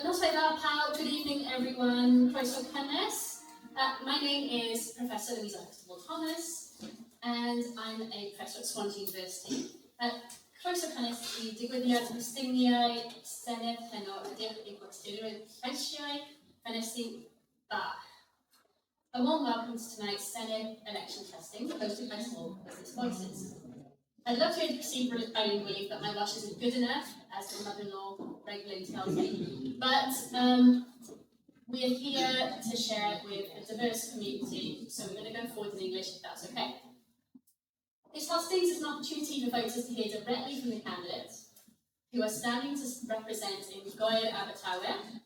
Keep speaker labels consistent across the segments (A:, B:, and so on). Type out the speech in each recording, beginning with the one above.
A: Noswaith pawb, good evening everyone. Croeso cynnes. My name is Professor Louisa Thomas and I'm a professor at Swansea University. Croeso cynnes I digwyddiad Hustiniau Senedd heno ydych i gwestiynwyr eisiau ffenestri bach. A warm welcome to tonight's Senedd election testing hosted by Small Business Voices. I'd love to proceed bilingually, but my Welsh isn't good enough, as my mother-in-law regularly tells me. But we are here to share with a diverse community, so we're going to go forward in English if that's okay. This Hustings is an opportunity for voters to hear directly from the candidates who are standing to represent in Gŵyr Abertawe.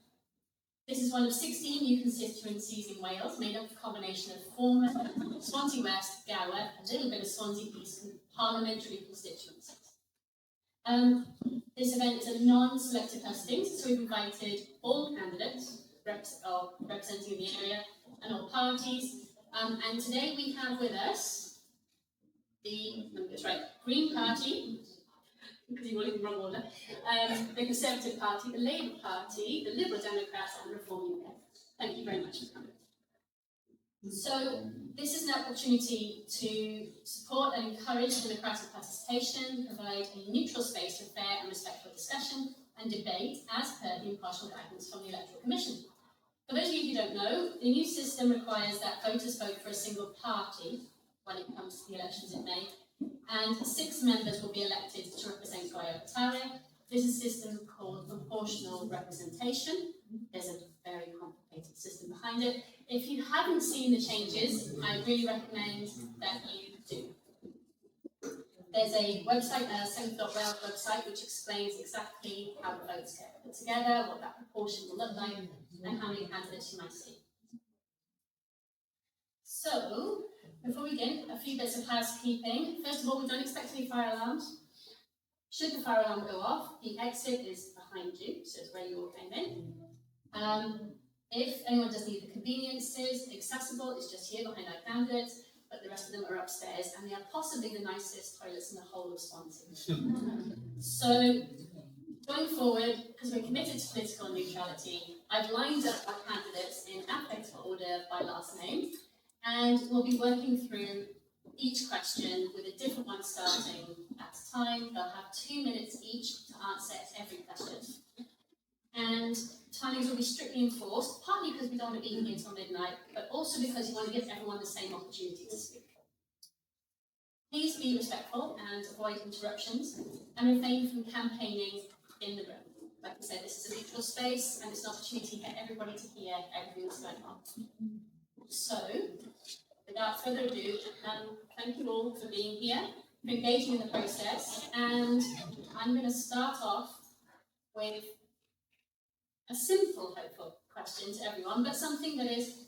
A: This is one of 16 new constituencies in Wales, made up of a combination of former Swansea West, Gower, a little bit of Swansea East, and parliamentary constituencies. This event is a non-selective hustings, so we've invited all candidates representing the area and all parties. And today we have with us the Green Party, because you all in the wrong order, the Conservative Party, the Labour Party, the Liberal Democrats, and Reform UK. Thank you very much for coming. So, this is an opportunity to support and encourage democratic participation, provide a neutral space for fair and respectful discussion and debate as per the impartial guidance from the Electoral Commission. For those of you who don't know, the new system requires that voters vote for a single party when it comes to the elections in May, and 6 members will be elected to represent Gŵyr Abertawe. This is a system called proportional representation. There's a very complicated system behind it. If you haven't seen the changes, I really recommend that you do. There's a website, a Senedd.Wales website, which explains exactly how the votes get put together, what that proportion will look like, and how many candidates you might see. So, before we begin, a few bits of housekeeping. First of all, we don't expect any fire alarms. Should the fire alarm go off, the exit is behind you, so it's where you all came in. If anyone does need the conveniences, accessible, it's just here behind our candidates, but the rest of them are upstairs, and they are possibly the nicest toilets in the whole of Swansea. So, going forward, because we're committed to political neutrality, I've lined up our candidates in alphabetical order by last name, and we'll be working through each question with a different one starting at a time. They'll have 2 minutes each to answer every question. And timings will be strictly enforced, partly because we don't want to be here until midnight, but also because you want to give everyone the same opportunity to speak. Please be respectful and avoid interruptions, and refrain from campaigning in the room. Like I said, this is a neutral space, and it's an opportunity for everybody to hear everything that's going on. So, without further ado, thank you all for being here, for engaging in the process, and I'm going to start off with a simple, hopeful question to everyone, but something that is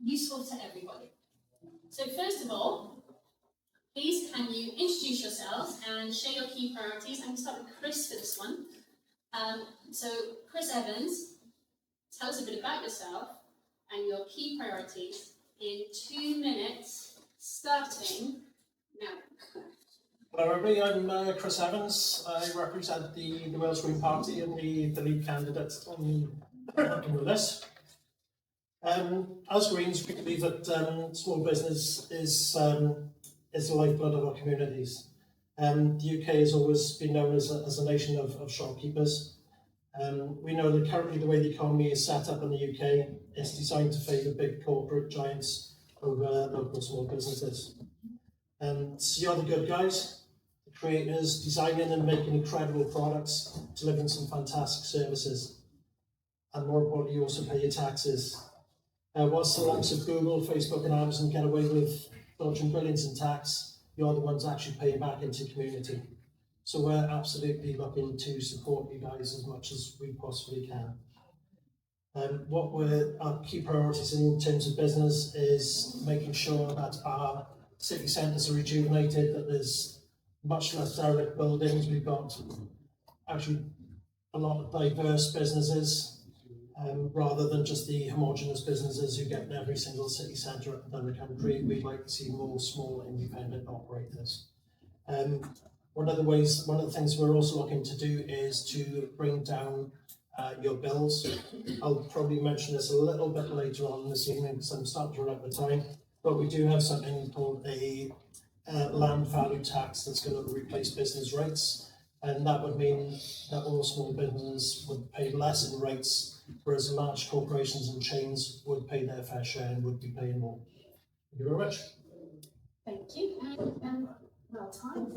A: useful to everybody. So first of all, please can you introduce yourselves and share your key priorities. I'm going to start with Chris for this one. So Chris Evans, tell us a bit about yourself and your key priorities in 2 minutes, starting now.
B: Hello everybody, I'm Chris Evans. I represent the Welsh Green Party and the lead candidate on the list. As Greens, we believe that small business is the lifeblood of our communities. The UK has always been known as a nation of shopkeepers. We know that currently the way the economy is set up in the UK is designed to favour big corporate giants over local small businesses. And you're the good guys, the creators, designing and making incredible products, delivering some fantastic services. And more importantly, you also pay your taxes. Whilst the likes of Google, Facebook and Amazon get away with dodging billions in tax, you're the ones actually paying back into the community. So we're absolutely looking to support you guys as much as we possibly can. What were our key priorities in terms of business is making sure that our city centres are rejuvenated, that there's much less derelict buildings. We've got actually a lot of diverse businesses, rather than just the homogenous businesses you get in every single city centre up and down the country. We'd like to see more small independent operators. One of the things we're also looking to do is to bring down your bills. I'll probably mention this a little bit later on this evening because I'm starting to run out of time, but we do have something called a land value tax that's going to replace business rates, and that would mean that all small businesses would pay less in rates, whereas large corporations and chains would pay their fair share and would be paying more. Thank you very much.
A: Thank you. And well timed.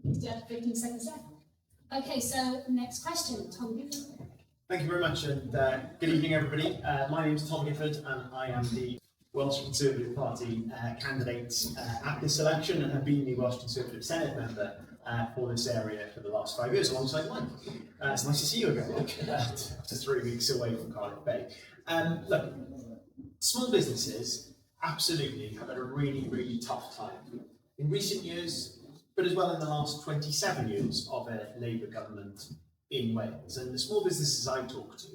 A: Yeah, 15 seconds left. Okay, so next question, Tom Giffard.
C: Thank you very much, and good evening, everybody. My name is Tom Giffard, and I am the Welsh Conservative Party candidate at this election, and have been the Welsh Conservative Senedd member for this area for the last 5 years, alongside Mike. It's nice to see you again, Mike, after 3 weeks away from Cardiff Bay. Look, small businesses absolutely have had a really, really tough time in recent years, but as well in the last 27 years of a Labour government in Wales. And the small businesses I talk to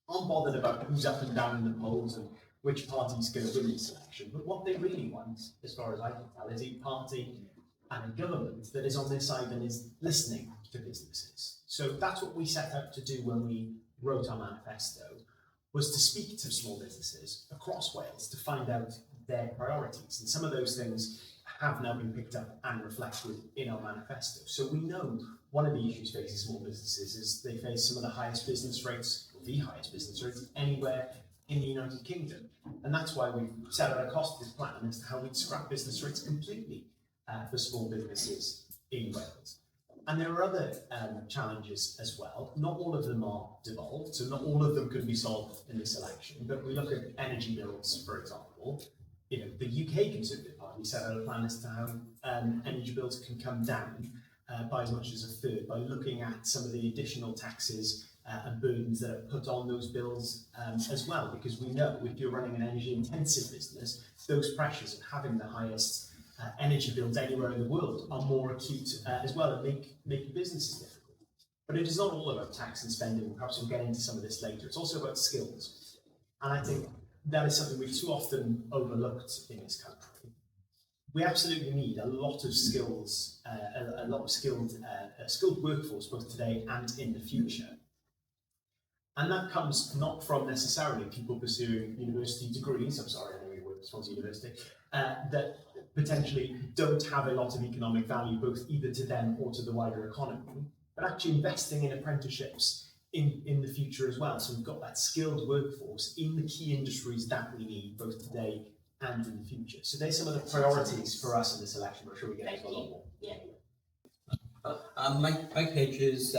C: aren't bothered about who's up and down in the polls and which party's going to win this election, but what they really want, as far as I can tell, is a party and a government that is on their side and is listening to businesses. So that's what we set out to do when we wrote our manifesto, was to speak to small businesses across Wales to find out their priorities. And some of those things have now been picked up and reflected in our manifesto. So we know one of the issues facing small businesses is they face some of the highest business rates, or the highest business rates anywhere in the United Kingdom. And that's why we've set out a costed plan as to how we'd scrap business rates completely for small businesses in Wales. And there are other challenges as well. Not all of them are devolved, so not all of them can be solved in this election. But we look at energy bills, for example. You know, the UK Conservative Party set out a plan as to how energy bills can come down by as much as a third by looking at some of the additional taxes and burdens that are put on those bills as well. Because we know if you're running an energy-intensive business, those pressures of having the highest energy bills anywhere in the world are more acute as well and make businesses difficult. But it is not all about tax and spending. Perhaps we'll get into some of this later. It's also about skills. And I think that is something we've too often overlooked in this country. We absolutely need a lot of skills, a lot of skilled workforce, both today and in the future. And that comes not from necessarily people pursuing university degrees, I'm sorry, I know you work at Swansea University, that potentially don't have a lot of economic value, both either to them or to the wider economy, but actually investing in apprenticeships in the future as well. So we've got that skilled workforce in the key industries that we need, both today and in the future. So there's some of the priorities for us in this election, but I'm sure we get into a lot more.
A: Yeah.
D: Mike Hedges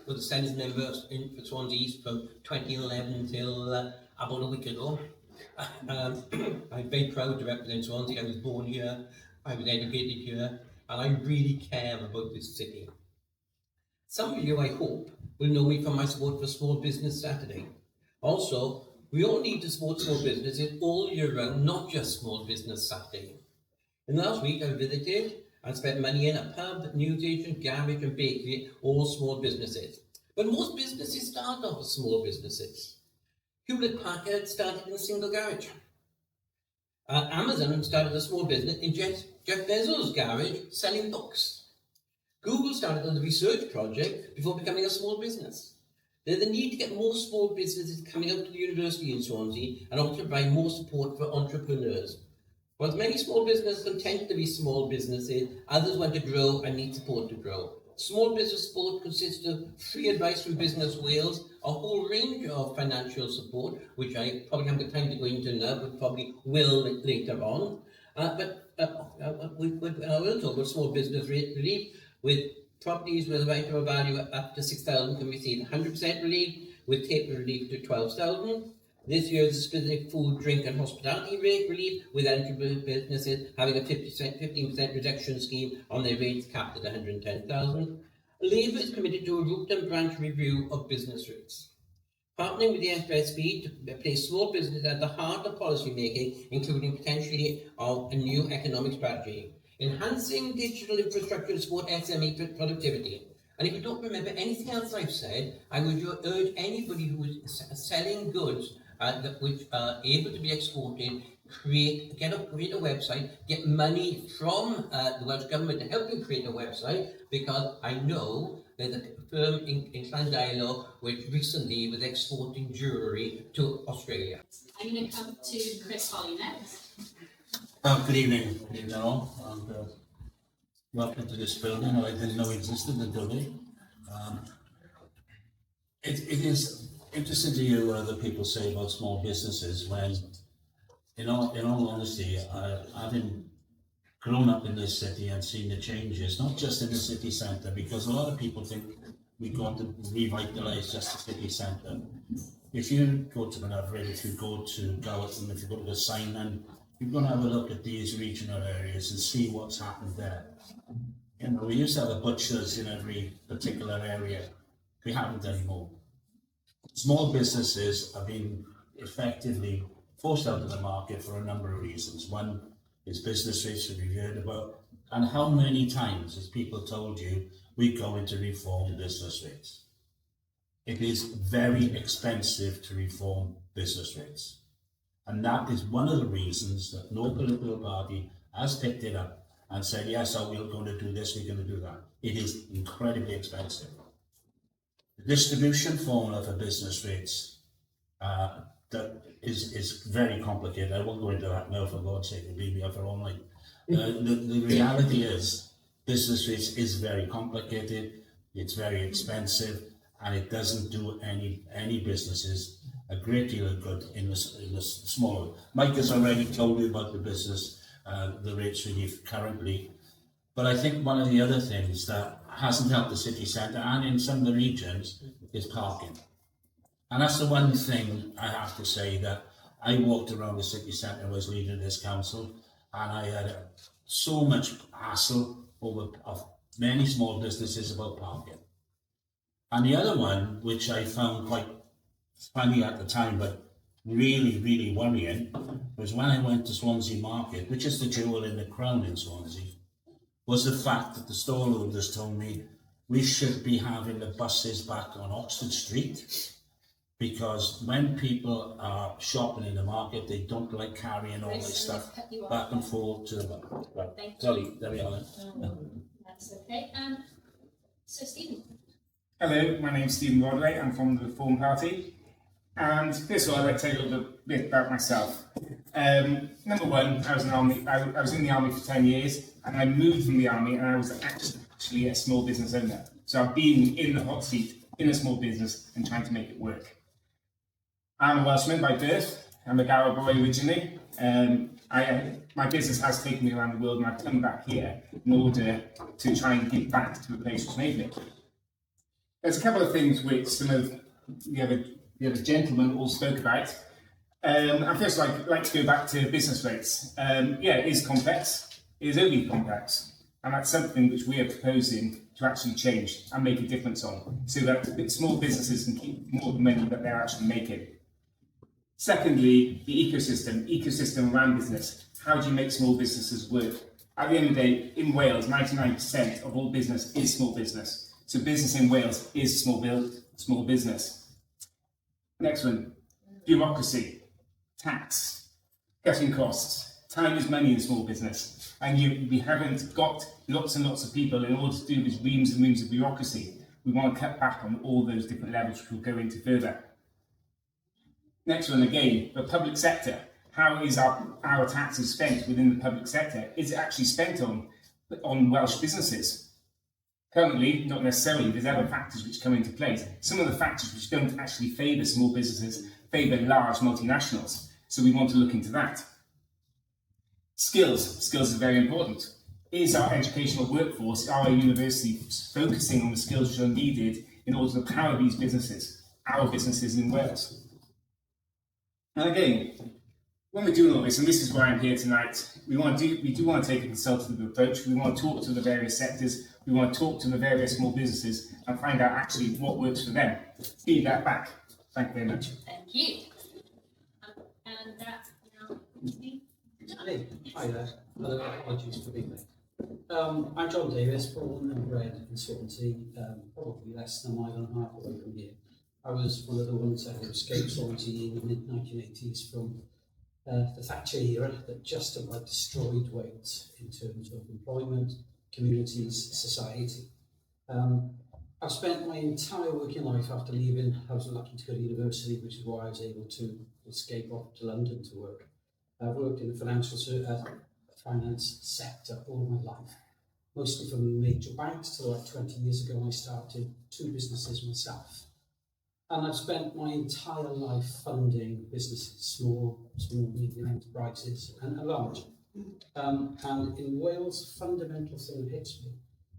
D: was a Senedd member for Swansea East from 2011 until about a week ago. I'm very proud to represent Swansea. I was born here, I was educated here, and I really care about this city. Some of you, I hope, will know me from my support for Small Business Saturday. Also, we all need to support small businesses all year round, not just Small Business Saturday. And last week I visited and spent money in a pub, newsagent, garage and bakery, all small businesses. But most businesses start off as small businesses. Hewlett-Packard started in a single garage. Amazon started a small business in Jeff Bezos' garage selling books. Google started as a research project before becoming a small business. There's a need to get more small businesses coming out to the university in Swansea and also provide more support for entrepreneurs. While many small businesses intend to be small businesses, others want to grow and need support to grow. Small business support consists of free advice from Business Wales, a whole range of financial support, which I probably haven't got time to go into now, but probably will later on. We will talk about small business relief with properties with a right of a value up to 6,000 can receive 100% relief, with taper relief to 12,000. This year is a specific food, drink and hospitality rate relief, with eligible businesses having a 15% reduction scheme on their rates capped at 110,000. Labour is committed to a root and branch review of business rates, partnering with the FSB to place small business at the heart of policy making, including potentially of a new economic strategy, enhancing digital infrastructure to support SME productivity. And if you don't remember anything else I've said, I would urge anybody who is selling goods which are able to be exported, create a website, get money from the Welsh Government to help you create a website, because I know that the firm inclined dialogue with recently with exporting jewellery to Australia.
A: I'm going to come to Chris Holley next.
E: Good evening all, and welcome to this building. I didn't know existed until today. It is interesting to hear what other people say about small businesses when, in all honesty, having grown up in this city and seen the changes, not just in the city centre, because a lot of people think we've got to revitalise just the city centre. If you go to Menavrid, if you go to Gallatin, if you go to the Simon, you're going to have a look at these regional areas and see what's happened there. You know, we used to have a butcher's in every particular area. We haven't anymore. Small businesses have been effectively forced out of the market for a number of reasons. One is business rates that we've heard about. And how many times has people told you we're going to reform business rates? It is very expensive to reform business rates. And that is one of the reasons that no political party has picked it up and said, yes, we're going to do this, we're going to do that. It is incredibly expensive. The distribution formula for business rates that is very complicated. I won't go into that now, for God's sake, it'll be me up for all night. The reality is, business rates is very complicated, it's very expensive, and it doesn't do any businesses a great deal of good in the small. Mike has already told you about the business, the rates relief currently, but I think one of the other things that hasn't helped the city centre and in some of the regions is parking. And that's the one thing I have to say, that I walked around the city centre, was leading this council, and I had so much hassle of many small businesses about parking. And the other one, which I found quite funny at the time, but really, really worrying, was when I went to Swansea Market, which is the jewel in the crown in Swansea, was the fact that the stallholders told me we should be having the buses back on Oxford Street, because when people are shopping in the market, they don't like carrying all this stuff back and forth to the right. Sorry, there we are.
A: That's okay. So Stephen.
F: Hello, my name's Stephen Rodaway. I'm from the Reform Party. And first of all, I'd like to tell you a little bit about myself. Number one, I was in the army for 10 years, and I moved from the army, and I was actually a small business owner. So I've been in the hot seat in a small business and trying to make it work. I'm a Welshman by birth. I'm a Gŵyr Abertawe originally. My business has taken me around the world, and I've come back here in order to try and give back to the place which made me. There's a couple of things which some of the other gentlemen all spoke about. And first, I'd like to go back to business rates. Yeah, it is complex. It is only complex. And that's something which we are proposing to actually change and make a difference on, so that small businesses can keep more of the money that they're actually making. Secondly, the ecosystem around business. How do you make small businesses work? At the end of the day, in Wales, 99% of all business is small business. So business in Wales is small business. Next one, bureaucracy, tax, cutting costs. Time is money in small business. And we haven't got lots and lots of people in order to do this reams and reams of bureaucracy. We want to cut back on all those different levels, which we'll go into further. Next one again, the public sector. How is our taxes spent within the public sector? Is it actually spent on Welsh businesses? Currently, not necessarily. There's other factors which come into place. Some of the factors which don't actually favour small businesses favour large multinationals. So we want to look into that. Skills. Skills is very important. Is our educational workforce, our universities, focusing on the skills which are needed in order to power these businesses, our businesses in Wales? And again, when we're doing all this, and this is why I'm here tonight, we do want to take a consultative approach. We want to talk to the various sectors. We want to talk to the various small businesses and find out actually what works for them. Feed that back. Thank you very much.
A: Thank you. And that now, Steve.
G: Hi there. Apologies for being late. I'm John Davies, born and bred in Swansea, probably less than a mile and a half away from here. I was one of the ones who escaped Swansea in the mid-1980s from the Thatcher era that just about destroyed Wales in terms of employment, communities, society. I've spent my entire working life after leaving. I was lucky to go to university, which is why I was able to escape off to London to work. I've worked in the finance sector all my life, mostly for major banks till like 20 years ago. I started 2 businesses myself. And I've spent my entire life funding businesses, small, medium enterprises and large. And in Wales, a fundamental thing that hits me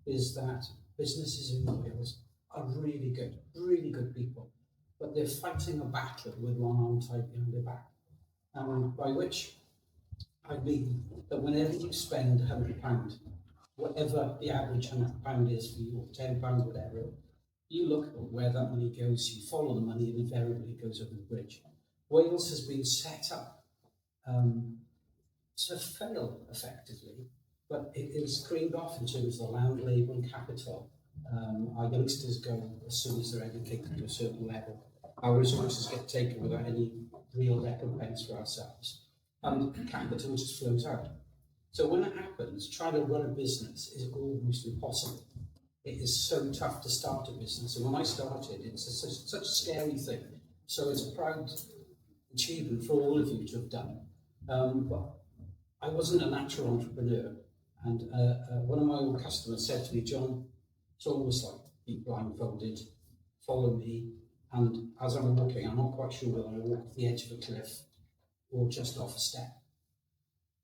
G: is that businesses in Wales are really good people, but they're fighting a battle with one arm tied behind their back. By which I mean that whenever you spend £100, whatever the average £100 is for you, or £10, whatever, you look at where that money goes, you follow the money, and invariably it goes over the bridge. Wales has been set up to fail effectively, but it is screened off in terms of the land, labour and capital. Our youngsters go as soon as they're educated to a certain level. Our resources get taken without any real recompense for ourselves. And capital just flows out. So when it happens, trying to run a business is almost impossible. It is so tough to start a business. And when I started, it's such a scary thing. So it's a proud achievement for all of you to have done. But I wasn't a natural entrepreneur. And one of my old customers said to me, John, it's almost like be blindfolded, follow me. And as I'm walking, I'm not quite sure whether I walk off the edge of a cliff or just off a step.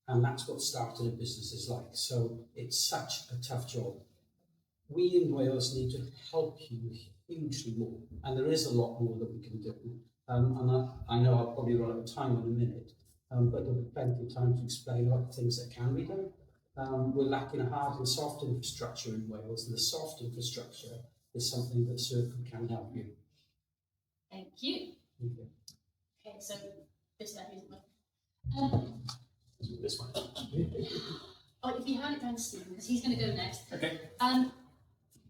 G: And that's what starting a business is like. So it's such a tough job. We in Wales need to help you hugely more. And there is a lot more that we can do. And I know I'll probably run out of time in a minute, but there'll be plenty of time to explain about the things that can be done. We're lacking a hard and soft infrastructure in Wales, and the soft infrastructure is something that certainly can help you.
A: Thank you.
G: Okay.
A: Okay, so this stuff isn't
C: This one.
A: oh, if you hand it down to Stephen, because he's going to go next.
F: Okay.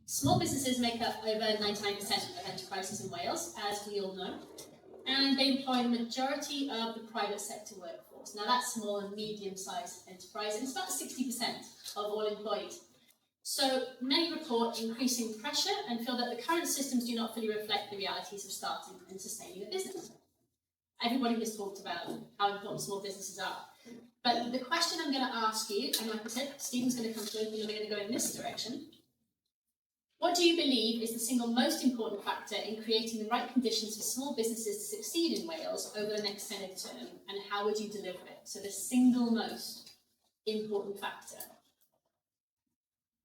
A: Small businesses make up over 99% of enterprises in Wales, as we all know, and they employ the majority of the private sector workforce. Now that's small and medium-sized enterprise, and it's about 60% of all employed. So many report increasing pressure and feel that the current systems do not fully reflect the realities of starting and sustaining a business. Everybody has talked about how important small businesses are. But the question I'm going to ask you, and like I said, Stephen's going to come through and we're going to go in this direction. What do you believe is the single most important factor in creating the right conditions for small businesses to succeed in Wales over the next Senedd term, and how would you deliver it? So the single most important factor,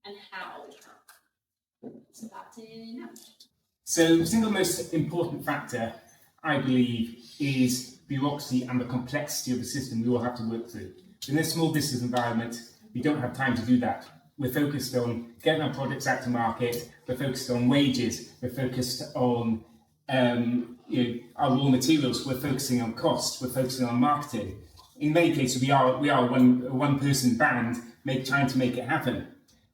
A: and how? So that's in now.
F: So the single most important factor, I believe, is bureaucracy and the complexity of the system we all have to work through. In this small business environment, we don't have time to do that. We're focused on getting our products out to market, we're focused on wages, we're focused on our raw materials, we're focusing on cost, we're focusing on marketing. In many cases, we are a one-person band trying to make it happen.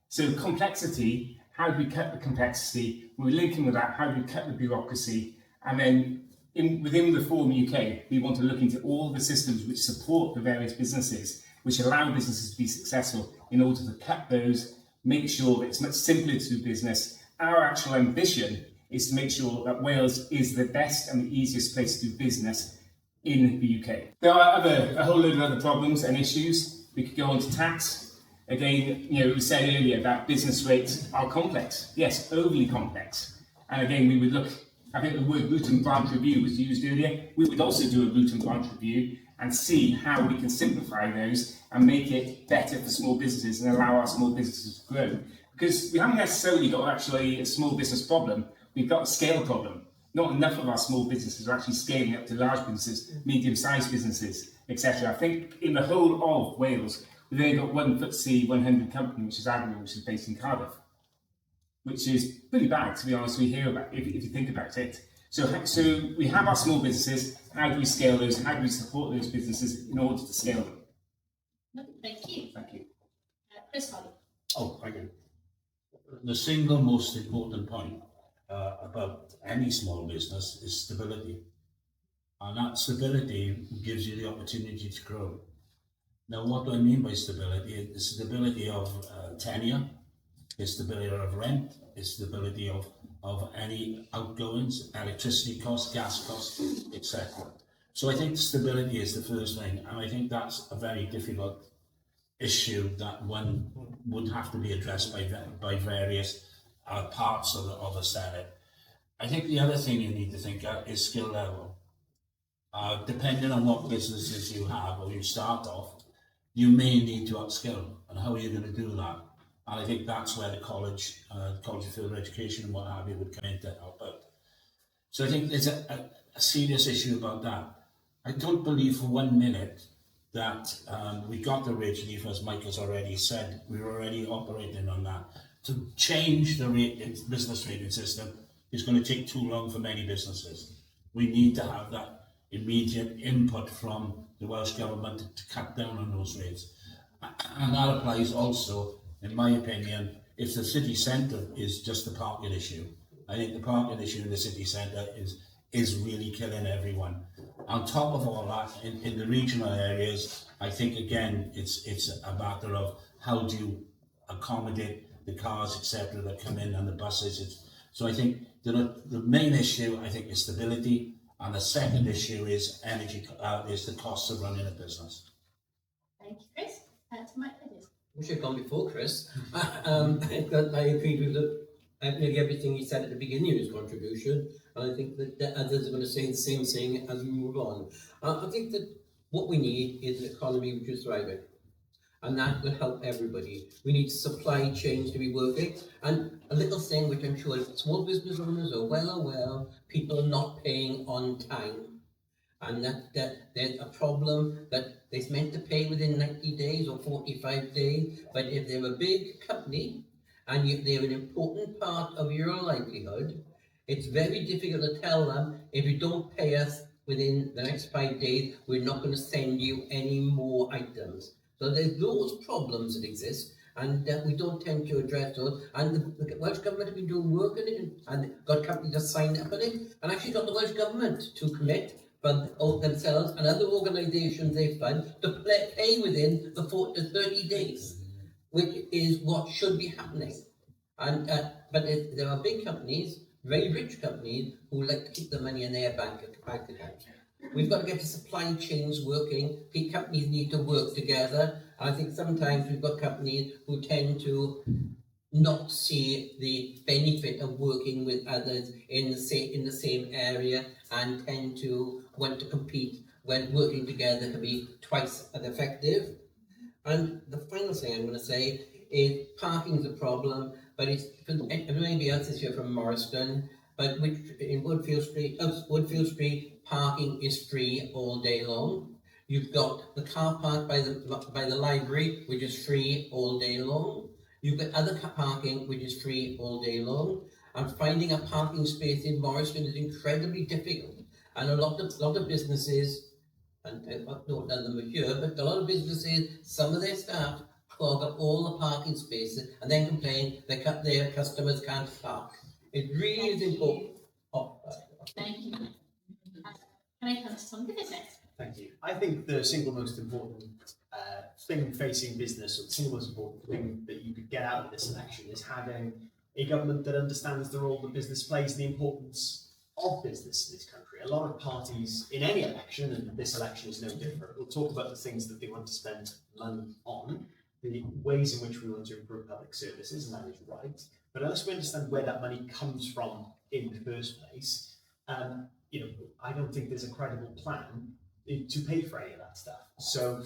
F: So complexity, how do we cut the complexity? We're linking with that, how do we cut the bureaucracy? And then within Reform UK, we want to look into all the systems which support the various businesses, which allow businesses to be successful, in order to cut those, make sure that it's much simpler to do business. Our actual ambition is to make sure that Wales is the best and the easiest place to do business in the UK. There are a whole load of other problems and issues. We could go on to tax. Again, it was said earlier that business rates are complex. Yes, overly complex. And again, we would look, I think the word root and branch review was used earlier. We would also do a root and branch review and see how we can simplify those and make it better for small businesses and allow our small businesses to grow. Because we haven't necessarily got actually a small business problem, we've got a scale problem. Not enough of our small businesses are actually scaling up to large businesses, medium-sized businesses, etc. I think in the whole of Wales, we've only got one FTSE 100 company, which is Agri, which is based in Cardiff, which is pretty bad, to be honest, we hear about if you think about it. So we have our small businesses, how do we scale those, how do we support those businesses in order to scale them?
A: Thank you.
F: Thank you.
A: Chris Holley.
E: Oh, thank you. The single most important point about any small business is stability. And that stability gives you the opportunity to grow. Now, what do I mean by stability? It's stability of tenure, it's stability of rent, it's stability of of any outgoings, electricity costs, gas costs, etc. So I think stability is the first thing, and I think that's a very difficult issue that one would have to be addressed by various parts of the Senate. I think the other thing you need to think of is skill level. Depending on what businesses you have or you start off, you may need to upskill, and how are you going to do that? And I think that's where the college of further education and what have you would come in to help out. So I think there's a serious issue about that. I don't believe for 1 minute that we got originally, as Mike has already said, we were already operating on that. To change the business rating system is going to take too long for many businesses. We need to have that immediate input from the Welsh Government to cut down on those rates. And that applies also, in my opinion, if the city centre is just a parking issue. I think the parking issue in the city centre is really killing everyone. On top of all that, in the regional areas, I think again, it's a matter of how do you accommodate the cars, etc., that come in and the buses. So I think the main issue, I think, is stability, and the second issue is energy, is the cost of running a business.
A: Thank you, Chris. To Mike Hedges.
D: We should have gone before Chris. I agreed with nearly everything he said at the beginning of his contribution, and I think that the others are going to say the same thing as we move on. I think that what we need is an economy which is thriving, and that will help everybody. We need supply chains to be working, and a little thing which I'm sure small business owners are well aware, people are not paying on time, and that there's a problem that they're meant to pay within 90 days or 45 days, but if they're a big company and they're an important part of your livelihood, it's very difficult to tell them, if you don't pay us within the next 5 days, we're not going to send you any more items. So there's those problems that exist, and we don't tend to address those. And the Welsh Government have been doing work on it, and got companies to sign up on it, and actually got the Welsh Government to commit for themselves and other organisations they fund to pay within the 40 to 30 days, which is what should be happening. And but there are big companies, very rich companies, who like to keep the money in their bank account. We've got to get the supply chains working. Companies need to work together. I think sometimes we've got companies who tend to not see the benefit of working with others in the same area, and tend to want to compete when working together can be twice as effective. And the final thing I'm going to say is parking is a problem, but it's maybe else is here from Morriston, but which in Woodfield Street, parking is free all day long. You've got the car park by the library, which is free all day long. You've got other parking which is free all day long. And finding a parking space in Morriston is incredibly difficult. And a lot of businesses, and none of them are here, but a lot of businesses, some of their staff clog up all the parking spaces and then complain that their customers can't park. It really is important.
A: Thank you. Can I come to Tom Giffard next?
C: Thank you. I think the single most important thing facing business, or the single most important thing that you could get out of this election, is having a government that understands the role that business plays and the importance of business in this country. A lot of parties in any election, and this election is no different, will talk about the things that they want to spend money on, the ways in which we want to improve public services, and that is right. But unless we understand where that money comes from in the first place, I don't think there's a credible plan to pay for any of that stuff. So,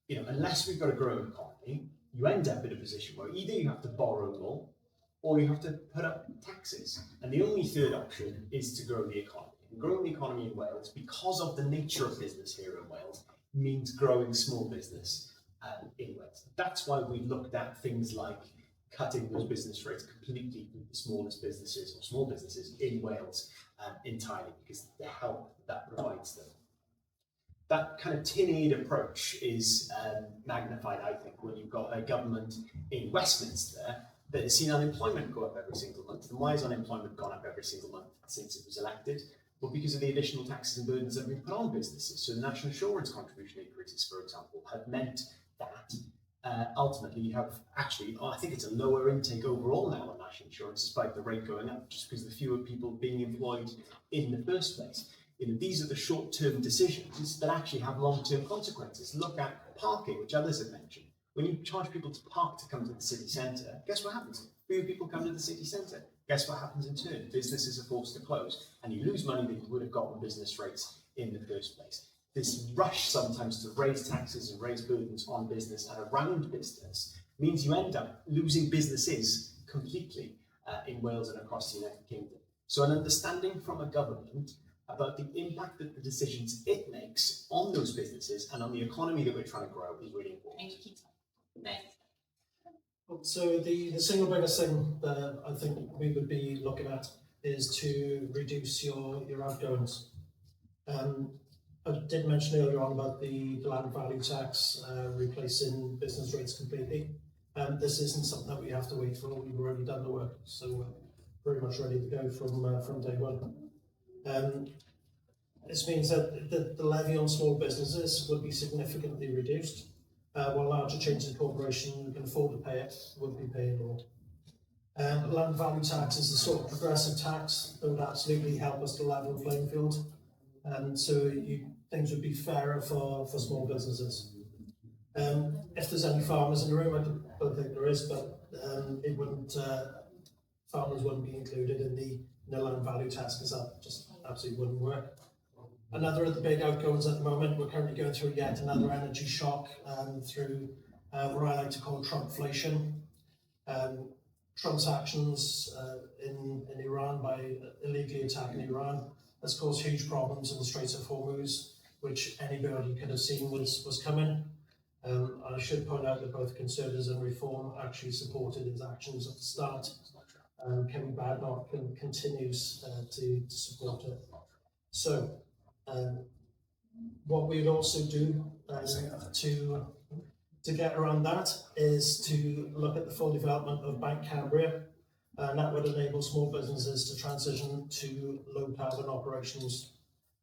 C: unless we've got a growing economy, you end up in a position where either you have to borrow more, or you have to put up taxes. And the only third option is to grow the economy. And growing the economy in Wales, because of the nature of business here in Wales, means growing small business in Wales. That's why we looked at things like cutting those business rates completely with the smallest businesses, or small businesses in Wales entirely, because the help that provides them. That kind of tin-eared approach is magnified, I think, when you've got a government in Westminster that has seen unemployment go up every single month. And why has unemployment gone up every single month since it was elected? Well, because of the additional taxes and burdens that have been put on businesses. So the national insurance contribution increases, for example, have meant that ultimately you have actually, I think it's a lower intake overall now on national insurance, despite the rate going up, just because the fewer people being employed in the first place. These are the short-term decisions that actually have long-term consequences. Look at parking, which others have mentioned. When you charge people to park to come to the city centre, guess what happens? Fewer people come to the city centre. Guess what happens in turn? Businesses are forced to close, and you lose money that you would have got with business rates in the first place. This rush sometimes to raise taxes and raise burdens on business and around business means you end up losing businesses completely in Wales and across the United Kingdom. So an understanding from a government about the impact that the decisions it makes on those businesses and on the economy that we're trying to grow is really important.
B: So the single biggest thing that I think we would be looking at is to reduce your outgoings. I did mention earlier on about the land value tax replacing business rates completely. This isn't something that we have to wait for. We've already done the work, so we're pretty much ready to go from day one. This means that the levy on small businesses would be significantly reduced, while larger chains and corporations who can afford to pay it would be paying more. Land value tax is the sort of progressive tax that would absolutely help us to level the playing field. So things would be fairer for small businesses. If there's any farmers in the room, I don't think there is, but it wouldn't. Farmers wouldn't be included in the land value tax because that just absolutely wouldn't work. Another of the big outgoings at the moment, we're currently going through yet another energy shock through what I like to call Trumpflation. Trump's actions in Iran by illegally attacking Iran has caused huge problems in the Straits of Hormuz, which anybody could have seen was coming. I should point out that both Conservatives and Reform actually supported his actions at the start. Kevin Badnock continues to support it. So, what we would also do to get around that is to look at the full development of Bank Cambria, and that would enable small businesses to transition to low carbon operations.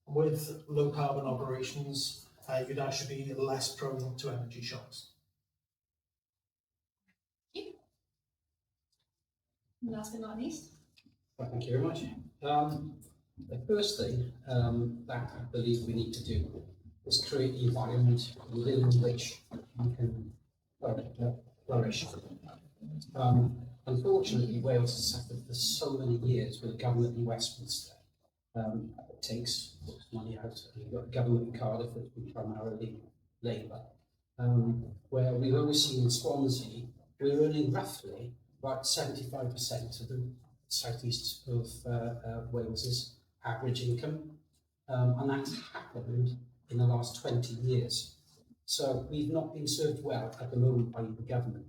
B: With low carbon operations, you'd actually be less prone to energy shocks.
A: Thank you. Last but not least.
G: Thank you very much. The first thing that I believe we need to do is create the environment within which we can flourish. Unfortunately, Wales has suffered for so many years with a government in Westminster. It takes money out. You've got a government in Cardiff that's been primarily Labour, where we've always seen in Swansea, we're earning roughly about 75% of the southeast of Wales's average income, and that's happened in the last 20 years. So we've not been served well at the moment by the government.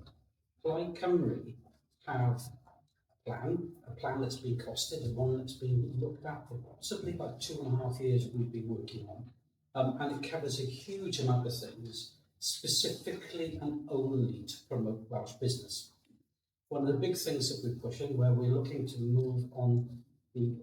G: Plaid Cymru have a plan that's been costed, and one that's been looked at for possibly about 2.5 years we've been working on. And it covers a huge amount of things, specifically and only to promote Welsh business. One of the big things that we're pushing, where we're looking to move on the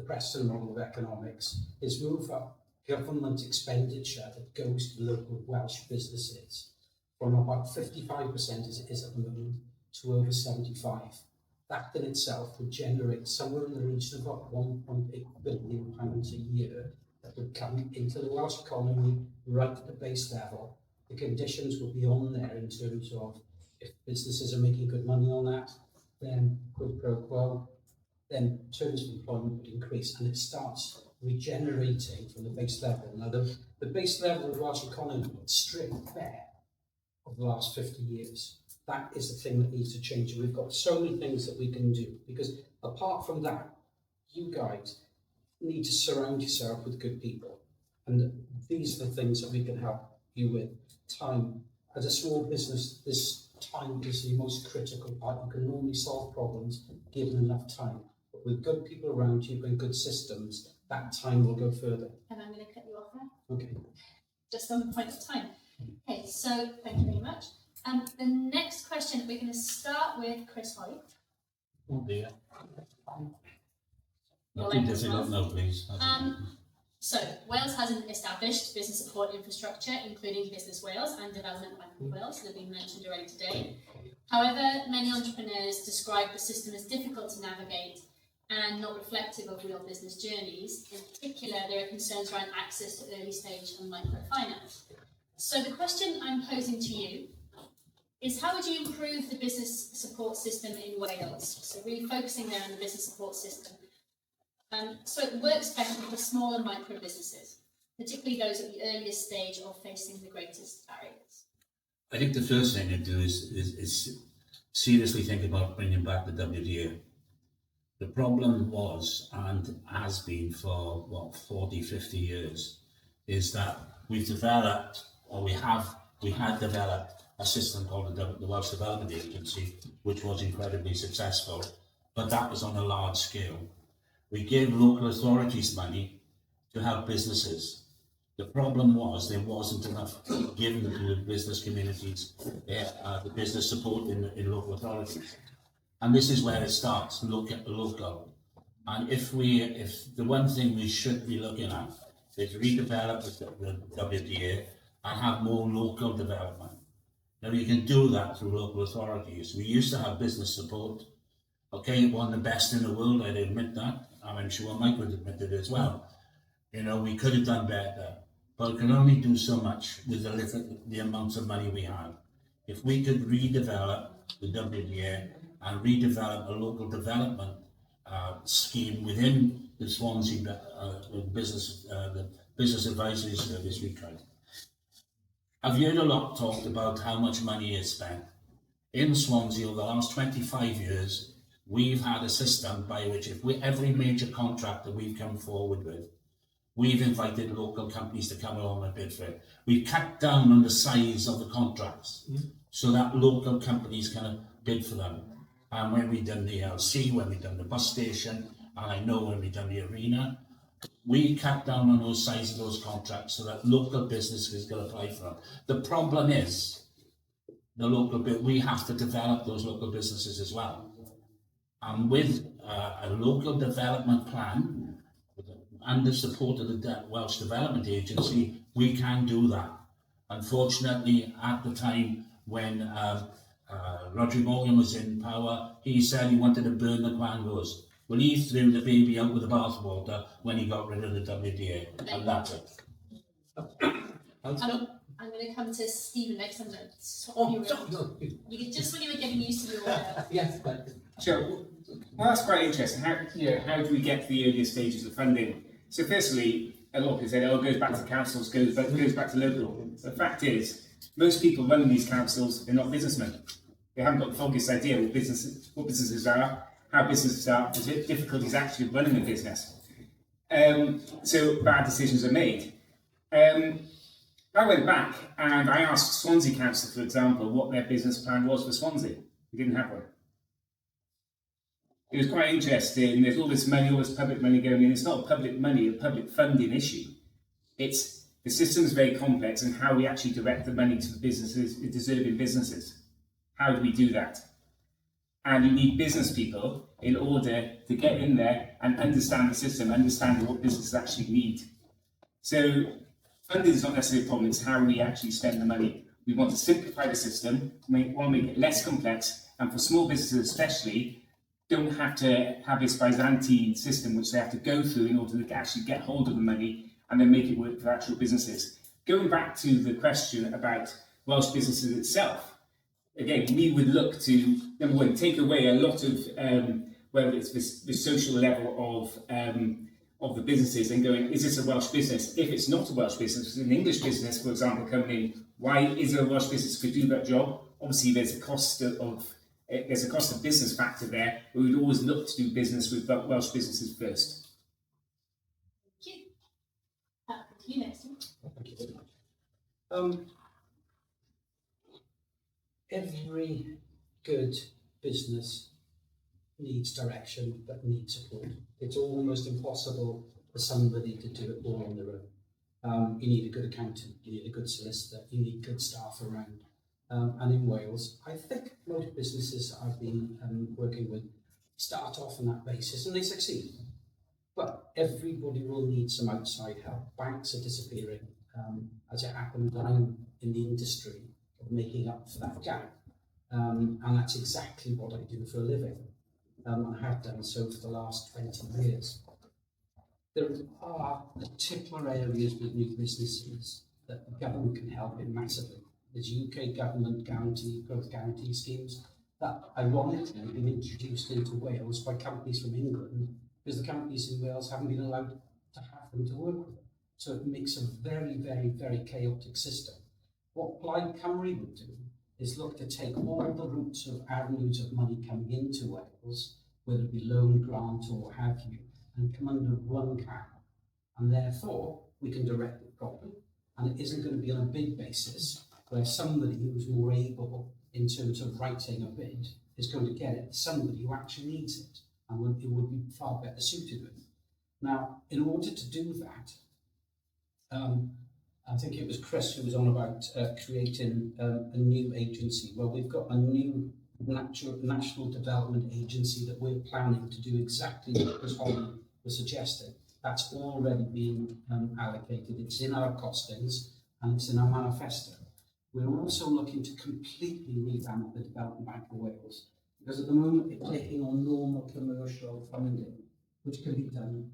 G: Preston model of economics, is move up government expenditure that goes to local Welsh businesses from about 55% as it is at the moment to over 75%. That in itself would generate somewhere in the region of about £1.8 billion a year that would come into the Welsh economy right at the base level. The conditions will be on there in terms of if businesses are making good money on that, then quid pro quo, then terms of employment would increase, and it starts regenerating from the base level. Now, the base level of the Welsh economy is stripped bare of the last 50 years. That is the thing that needs to change, and we've got so many things that we can do, because apart from that, you guys need to surround yourself with good people, and these are the things that we can help you with. Time. As a small business, this time is the most critical part. You can normally solve problems given enough time, but with good people around you and good systems, that time will go further.
A: And I'm going to cut you off there.
G: Okay.
A: Just on the point of time. Okay, so thank you very much. The next question, we're going to start with Chris Holley.
E: Oh dear.
A: You'll
E: Nothing
A: like this
E: difficult,
A: one?
E: no please.
A: So, Wales has an established business support infrastructure, including Business Wales and Development Bank of Wales, that have been mentioned already today. However, many entrepreneurs describe the system as difficult to navigate and not reflective of real business journeys. In particular, there are concerns around access to early stage and microfinance. So the question I'm posing to you is, how would you improve the business support system in Wales? So really focusing there on the business support system. So it works better for small and micro businesses, particularly those at the earliest stage of facing the greatest barriers.
E: I think the first thing to do is seriously think about bringing back the WDA. The problem was, and has been for, 40, 50 years, is that we've developed, or we had developed a system called the Welsh Development Agency, which was incredibly successful, but that was on a large scale. We gave local authorities money to help businesses. The problem was there wasn't enough given to the business communities, the business support in local authorities. And this is where it starts, look at the local. And if the one thing we should be looking at is redevelop the WDA and have more local development. Now you can do that through local authorities. We used to have business support. Okay, one of the best in the world, I'd admit that. I'm sure Mike would admit it as well. You know, we could have done better, but we can only do so much with the amounts of money we have. If we could redevelop the WDA and redevelop a local development scheme within the Swansea the business advisory service we could. I've heard a lot talked about how much money is spent. In Swansea over the last 25 years, we've had a system by which every major contract that we've come forward with, we've invited local companies to come along and bid for it. We've cut down on the size of the contracts so that local companies can bid for them. And when we've done the LC, when we've done the bus station, and I know when we've done the arena, we cut down on those size of those contracts so that local businesses can apply for them. The problem is, we have to develop those local businesses as well. And with a local development plan, and the support of the Welsh Development Agency, we can do that. Unfortunately, at the time when Rodri Morgan was in power, he said he wanted to burn the Quangos. Well, he threw the baby out with the bathwater when he got rid of the WDA, and that's it.
A: I'm going to come to Stephen next. I'm going to swap you around. You just when you were getting used to your
D: Yes, but
F: Sure. Well, that's quite interesting. How do we get to the earlier stages of funding? So firstly, a lot of people say, it goes back to councils, goes back to local. The fact is, most people running these councils, they're not businessmen. They haven't got the foggiest idea what businesses are, how businesses are, the difficulties actually running a business. So bad decisions are made. I went back and I asked Swansea Council, for example, what their business plan was for Swansea. They didn't have one. It was quite interesting. There's all this money, all this public money going in. It's not public money, a public funding issue. It's the system is very complex, and how we actually direct the money to the businesses, the deserving businesses. How do we do that? And you need business people in order to get in there and understand the system, understand what businesses actually need. So funding is not necessarily a problem, it's how we actually spend the money. We want to simplify the system, we want to make it less complex, and for small businesses especially, don't have to have this Byzantine system which they have to go through in order to actually get hold of the money and then make it work for actual businesses. Going back to the question about Welsh businesses itself, again, we would look to, number one, take away a lot of, whether it's the social level of the businesses and going, is this a Welsh business? If it's not a Welsh business, it's an English business, for example, coming in, why is there a Welsh business that could do that job? Obviously, there's a cost of business factor there, but we'd always look to do business with Welsh businesses first.
A: Thank you. You next.
G: Thank you very much. Every good business needs direction, but needs support. It's almost impossible for somebody to do it all on their own. You need a good accountant, you need a good solicitor, you need good staff around. And in Wales, I think most businesses I've been working with start off on that basis and they succeed. But everybody will need some outside help. Banks are disappearing. As it happened, I'm in the industry of making up for that gap. And that's exactly what I do for a living. I have done so for the last 20 years. There are particular areas with new businesses that the government can help in massively. There's UK government growth guarantee schemes that ironically have been introduced into Wales by companies from England, because the companies in Wales haven't been allowed to have them to work with them. So it makes a very, very, very chaotic system. What Plaid Cymru would do is look to take all the routes of avenues of money coming into Wales, whether it be loan, grant, or what have you, and come under one cap. And therefore, we can direct it properly. And it isn't going to be on a bid basis, where somebody who's more able in terms of writing a bid is going to get it, somebody who actually needs it, and it would be far better suited with. Now, in order to do that, I think it was Chris who was on about creating a new agency. Well, we've got a new national development agency that we're planning to do exactly what Holley was suggesting. That's already been allocated. It's in our costings and it's in our manifesto. We're also looking to completely revamp the Development Bank of Wales, because at the moment it's taking on normal commercial funding, which can be done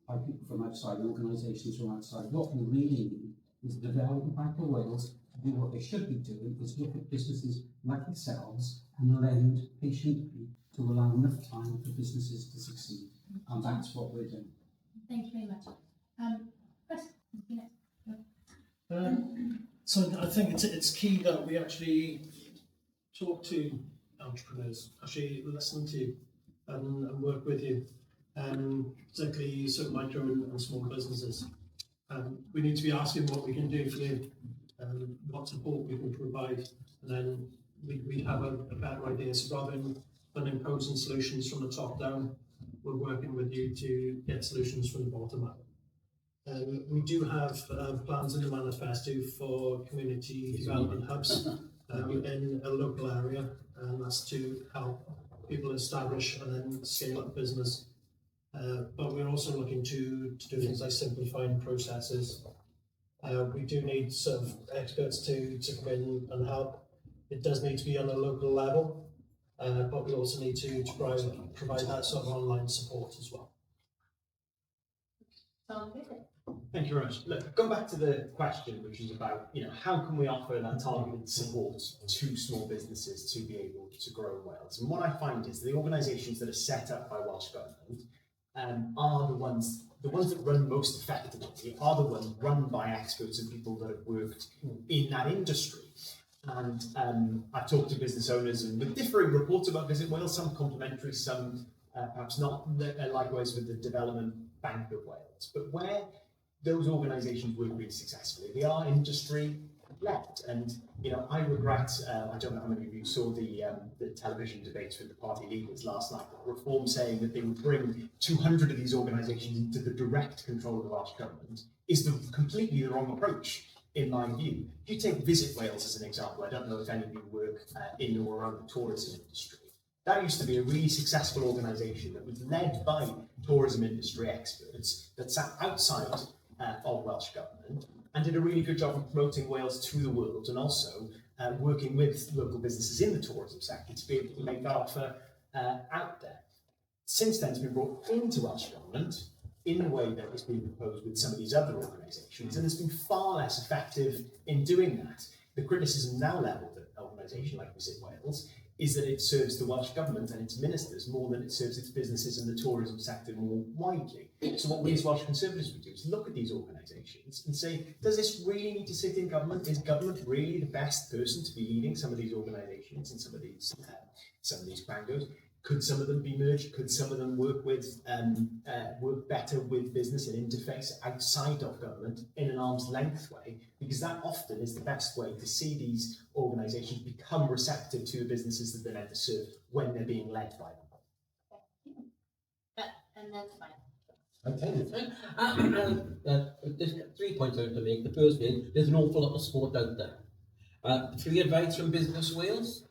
G: by people from outside, organisations from outside. What we really need is the Development Bank of Wales to do what they should be doing, is look at businesses like yourselves and lend patiently to allow enough time for businesses to succeed. And that's what we're doing.
A: Thank you very much. Chris, you
B: So I think it's key that we actually talk to entrepreneurs, actually listen to you and work with you, particularly sort of micro and small businesses. We need to be asking what we can do for you, what support we can provide, and then we have a better idea. So rather than imposing solutions from the top down, we're working with you to get solutions from the bottom up. We do have plans in the manifesto for community development hubs in a local area, and that's to help people establish and then scale up business. But we're also looking to do things like simplifying processes. We do need sort of experts to come in and help. It does need to be on a local level, but we also need to provide that sort of online support as well.
C: Thank you very much. Look, go back to the question, which is about, how can we offer that targeted support to small businesses to be able to grow in Wales? And what I find is the organisations that are set up by Welsh Government are the ones that run most effectively, are the ones run by experts and people that have worked in that industry. And I've talked to business owners and with differing reports about Visit Wales, some complimentary, some perhaps not, likewise with the Development Bank of Wales. But where those organisations work really successfully, they are industry-led. And I regret, I don't know how many of you saw the television debates with the party leaders last night, Reform saying that they would bring 200 of these organisations into the direct control of the Welsh Government is completely the wrong approach, in my view. If you take Visit Wales as an example, I don't know if any of you work in or around the tourism industry. That used to be a really successful organisation that was led by tourism industry experts that sat outside of Welsh Government and did a really good job of promoting Wales to the world, and also working with local businesses in the tourism sector to be able to make that offer out there. Since then, it's been brought into Welsh Government in the way that it's been proposed with some of these other organisations, and it's been far less effective in doing that. The criticism now levelled at an organisation like Visit Wales is that it serves the Welsh Government and its ministers more than it serves its businesses and the tourism sector more widely. So what we as Welsh Conservatives would do is look at these organisations and say, does this really need to sit in government? Is government really the best person to be leading some of these organisations and some of these quangos? Could some of them be merged? Could some of them work better with business and interface outside of government in an arm's length way? Because that often is the best way to see these organisations become receptive to the businesses that they're meant to serve when they're being led by them.
A: And then
D: Okay, there's 3 points I want to make. The first is there's an awful lot of sport out there. Free advice from Business Wales.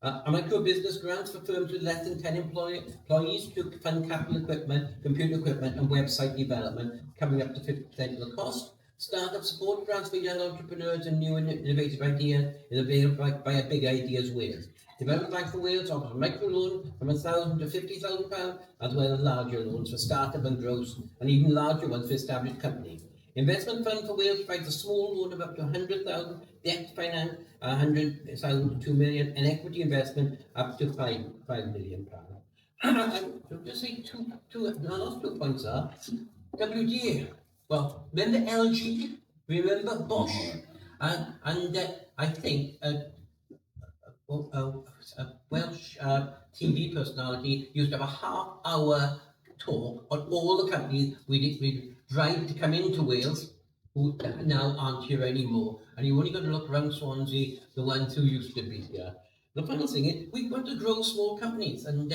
D: A micro business grants for firms with less than 10 employees to fund capital equipment, computer equipment and website development, coming up to 50% of the cost. Startup support grants for young entrepreneurs and new and innovative ideas is available by a Big Ideas Wales. Development Bank for Wales offers a micro loan from £1,000 to £50,000, as well as larger loans for startup and growth, and even larger ones for established companies. Investment Fund for Wales provides a small loan of up to 100,000, debt finance 100,000 to £2 million, and equity investment up to £5 million. I'll just say the last 2 points are WDA. Well, remember LG? Remember Bosch? And I think a Welsh TV personality used to have a half-hour talk on all the companies we tried to come into Wales who now aren't here anymore. And you only got to look around Swansea, the ones who used to be here. The final thing is, we've got to grow small companies. And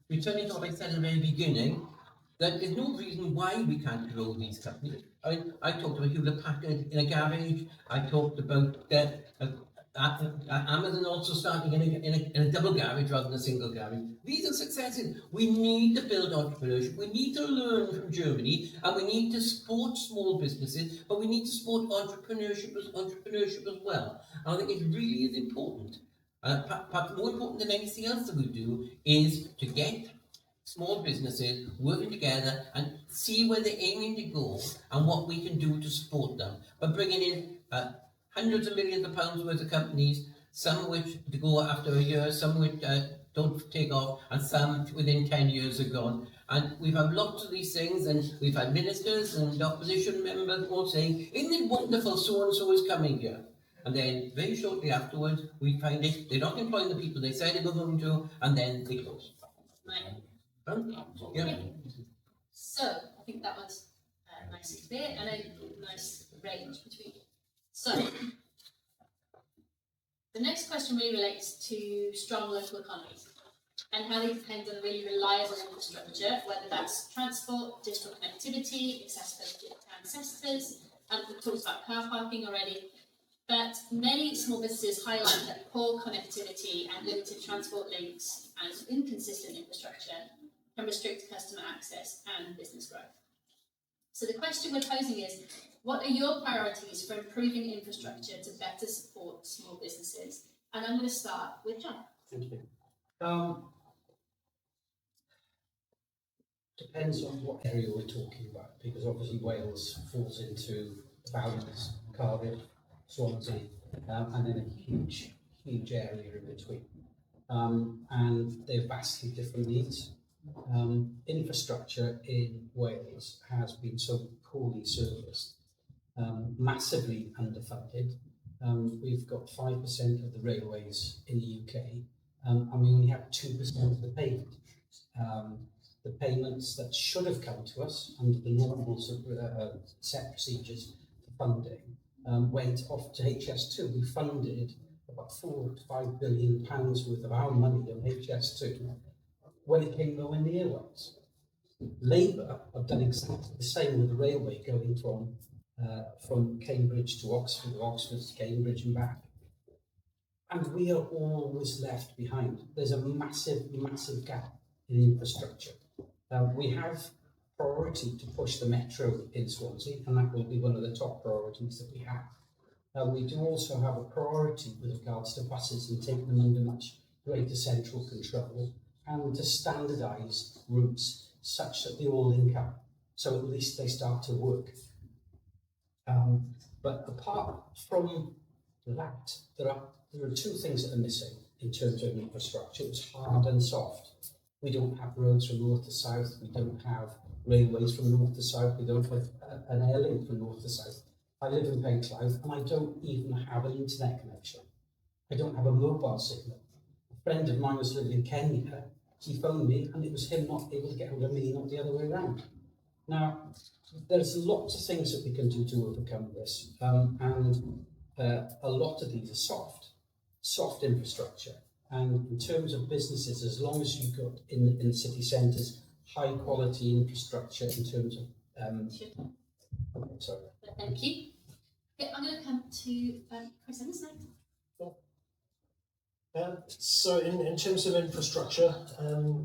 D: returning to what I said at the very beginning, that there's no reason why we can't grow these companies. I mean, I talked about Hewlett Packard in a garage. I talked about Amazon also starting in a double garage rather than a single garage. These are successes. We need to build entrepreneurship. We need to learn from Germany, and we need to support small businesses, but we need to support entrepreneurship as well. And I think it really is important. Perhaps more important than anything else that we do is to get small businesses working together and see where they're aiming to go and what we can do to support them. But bringing in hundreds of millions of pounds worth of companies, some which to go after a year, some which don't take off, and some within 10 years are gone. And we've had lots of these things, and we've had ministers and opposition members all saying, isn't it wonderful so-and-so is coming here? And then very shortly afterwards, we find it, they're not employing the people they said they were going to, and then they close.
A: Right.
D: Yeah.
A: So, I think that was nice and clear, and a nice range between. So, the next question really relates to strong local economies and how they depend on really reliable infrastructure, whether that's transport, digital connectivity, accessibility of town centres, and we've talked about car parking already. But many small businesses highlight that poor connectivity and limited transport links and inconsistent infrastructure can restrict customer access and business growth. So the question we're posing is, what are your priorities for improving infrastructure to better support small businesses? And I'm going to start with John.
G: Thank you. Depends on what area we're talking about, because obviously Wales falls into the Valleys, Cardiff, Swansea, and then a huge area in between. And they're vastly different needs. Infrastructure in Wales has been so poorly serviced, massively underfunded. We've got 5% of the railways in the UK, and we only have 2% of the payment. The payments that should have come to us under the normal set procedures for funding went off to HS2. We funded about £4 to £5 billion worth of our money on HS2 when it came nowhere near Wales. Labour have done exactly the same with the railway going from Cambridge to Oxford to Cambridge and back. And we are always left behind. There's a massive gap in infrastructure. We have priority to push the metro in Swansea, and that will be one of the top priorities that we have. We do also have a priority with regards to buses and take them under much greater central control and to standardise routes such that they all link up, so at least they start to work. But apart from that, there are two things that are missing in terms of infrastructure. It's hard and soft. We don't have roads from north to south. We don't have railways from north to south. We don't have an air link from north to south. I live in Penclough and I don't even have an internet connection. I don't have a mobile signal. A friend of mine was living in Kenya. He phoned me and it was him not able to get hold of me, not the other way around. Now, there's lots of things that we can do to overcome this, and a lot of these are soft infrastructure. And in terms of businesses, as long as you've got in city centres high quality infrastructure in terms of okay, sorry.
A: Thank you. Okay, I'm going to come to Chris Evans next.
B: So in terms of infrastructure,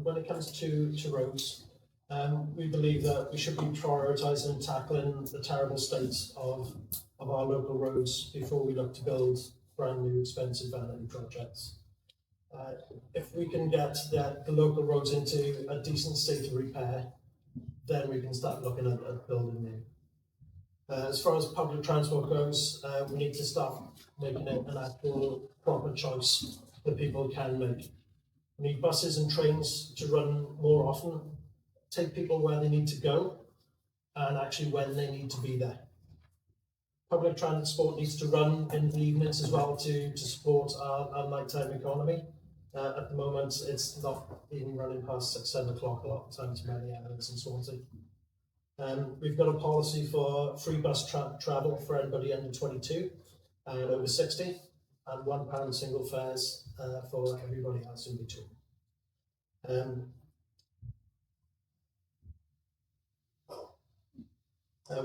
B: when it comes to roads, we believe that we should be prioritising and tackling the terrible state of our local roads before we look to build brand new expensive vanity projects. If we can get the local roads into a decent state of repair, then we can start looking at building new. As far as public transport goes, we need to start making it an actual proper choice that people can make. We need buses and trains to run more often, take people where they need to go, and actually when they need to be there. Public transport needs to run in the evenings as well to support our nighttime economy. At the moment, it's not even running past 6, 7 o'clock a lot of times in many areas in Swansea. We've got a policy for free bus travel for anybody under 22 and over 60, and £1 single fares for everybody else in between.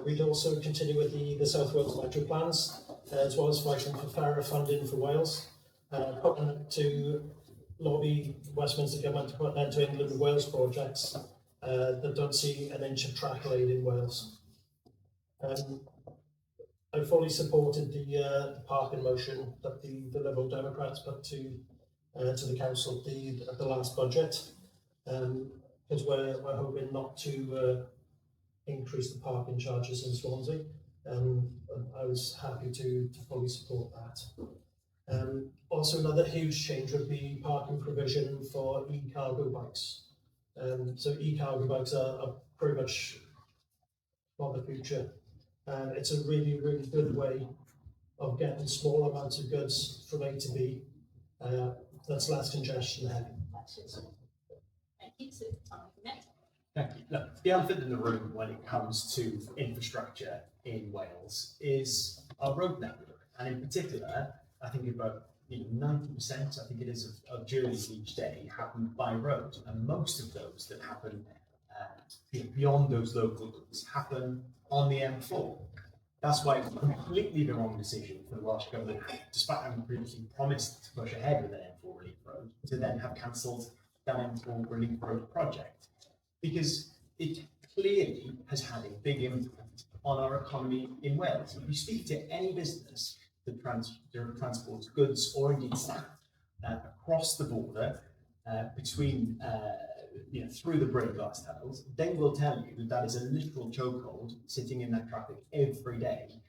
B: We'd also continue with the South Wales Metro plans, as well as fighting for fairer funding for Wales, hoping to lobby Westminster Government to put an end to England and Wales projects that don't see an inch of track laid in Wales. I fully supported the parking motion that the Liberal Democrats put to the council at the last budget, because we're hoping not to increase the parking charges in Swansea. I was happy to fully support that. Also, another huge change would be parking provision for e-cargo bikes. So e-cargo bikes are pretty much for the future. It's a really, really good way of getting small amounts of goods from A to B. That's less congestion heavy.
A: Thank you. So, next.
C: Thank you. Look, the elephant in the room when it comes to infrastructure in Wales is our road network, and in particular, I think about 90%, I think it is, of journeys each day happen by road, and most of those that happen beyond those local routes happen on the M4. That's why it's completely the wrong decision for the Welsh Government, despite having previously promised to push ahead with an M4 relief road, to then have cancelled that M4 relief road project, because it clearly has had a big impact on our economy in Wales. If you speak to any business that transports goods or indeed staff across the border between through the Brain Glass tunnels, they will tell you that is a literal chokehold sitting in that traffic every day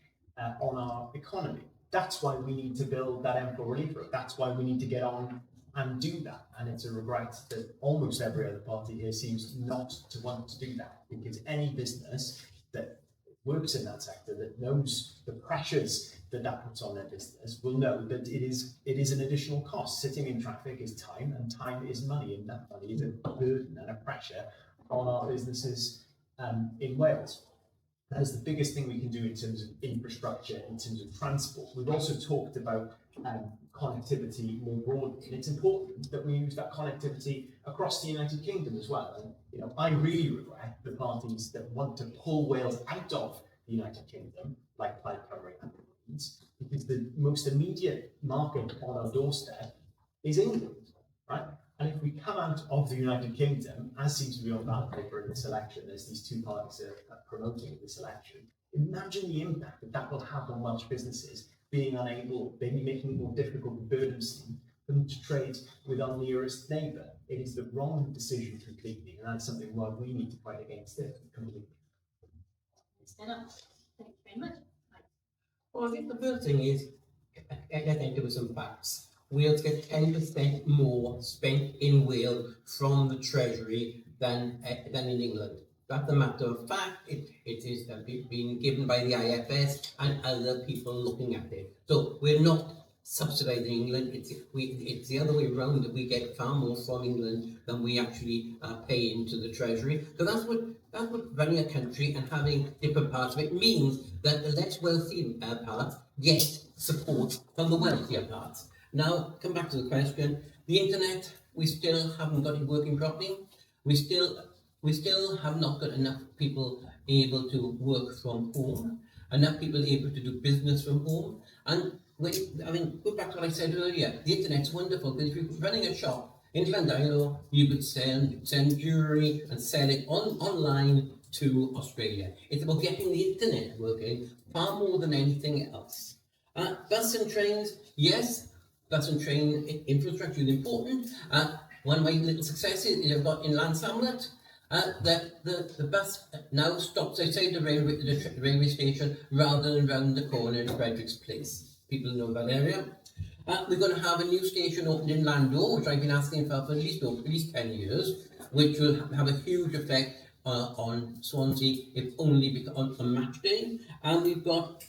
C: on our economy. That's why we need to build that M4 relief road. That's why we need to get on and do that. And it's a regret that almost every other party here seems not to want to do that, because any business that works in that sector, that knows the pressures that puts on their business, will know that it is an additional cost. Sitting in traffic is time, and time is money, and that money is a burden and a pressure on our businesses in Wales. That is the biggest thing we can do in terms of infrastructure, in terms of transport. We've also talked about connectivity more broadly, and it's important that we use that connectivity across the United Kingdom as well. And I really regret the parties that want to pull Wales out of the United Kingdom, like Plaid and because the most immediate market on our doorstep is England, right? And if we come out of the United Kingdom, as seems to be on ballot paper in this election, as these two parties are promoting this election, imagine the impact that will have on Welsh businesses being unable, maybe making it more difficult and burdensome for them to trade with our nearest neighbour. It is the wrong decision completely, and that's something why we need to fight against it completely.
A: Stand up. Thank you very much.
D: Well, I think the first thing is, I think there were some facts. Wales get 10% more spent in Wales from the Treasury than in England. That's a matter of fact. It is being given by the IFS and other people looking at it. So we're not subsidising England. It's the other way around, that we get far more from England than we actually pay into the Treasury. So that's what running a country and having different parts of it means, that the less wealthy parts get support from the wealthier parts. Now, come back to the question. The internet, we still haven't got it working properly. We still have not got enough people able to work from home, enough people able to do business from home. And go back to what I said earlier. The internet's wonderful because if you're running a shop in Llandudno, you could send jewellery and sell it online to Australia. It's about getting the internet working far more than anything else. Bus and trains, yes, bus and train infrastructure is important. One of my little successes is I've got in Llansamlet, that the bus now stops outside the railway station rather than round the corner in Frederick's Place. People know that area. We're going to have a new station opened in Lando, which I've been asking for at least 10 years, which will have a huge effect on Swansea, if only on match day. And we've got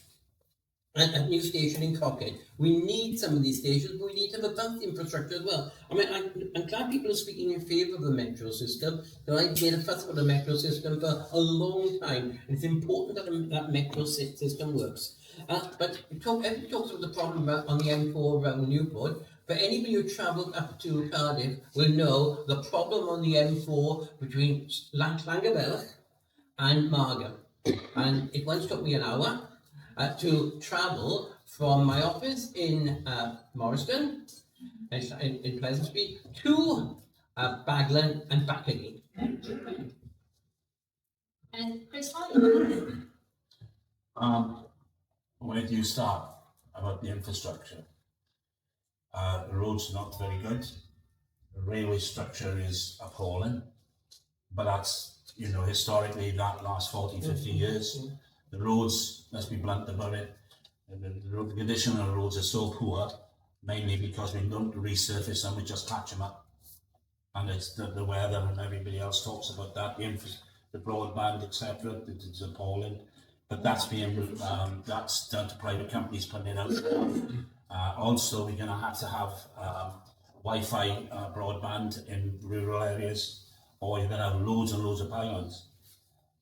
D: a new station in Cockett. We need some of these stations, but we need to have a bus infrastructure as well. I mean, I'm glad people are speaking in favour of the metro system. So I've made a fuss about the metro system for a long time, and it's important that that metro system works. But everybody talks about the problem on the M4 around Newport. But anybody who travelled up to Cardiff will know the problem on the M4 between Llangabelch and Margam. And it once took me an hour to travel from my office in Morriston, in Pleasantry, to Baglan and back again.
A: And Chris Holley.
E: Where do you start about the infrastructure? The roads are not very good. The railway structure is appalling. But that's, historically that last 40, 50 years. The roads, let's be blunt about it, the condition of the roads are so poor, mainly because we don't resurface them, we just patch them up. And it's the weather and everybody else talks about that, the broadband, etc. It's appalling. But that's that's down to private companies putting it out. Also, we're going to have Wi-Fi broadband in rural areas, or you're going to have loads and loads of pylons.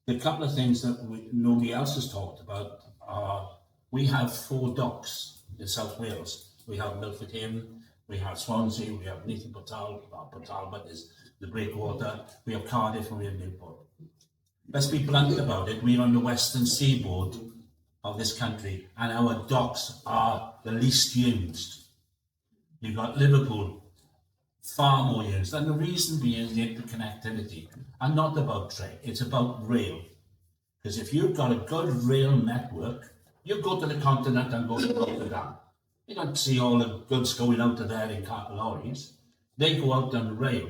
E: The couple of things that nobody else has talked about are, we have 4 docks in South Wales. We have Milford Haven, we have Swansea, we have Nathan Talbot is the breakwater, we have Cardiff and we have Newport. Let's be blunt about it, we're on the western seaboard of this country and our docks are the least used. You've got Liverpool, far more used, and the reason being the interconnectivity. And not about train, it's about rail. Because if you've got a good rail network, you go to the continent and go to Rotterdam. You don't see all the goods going out of there in car lorries. They go out on rail.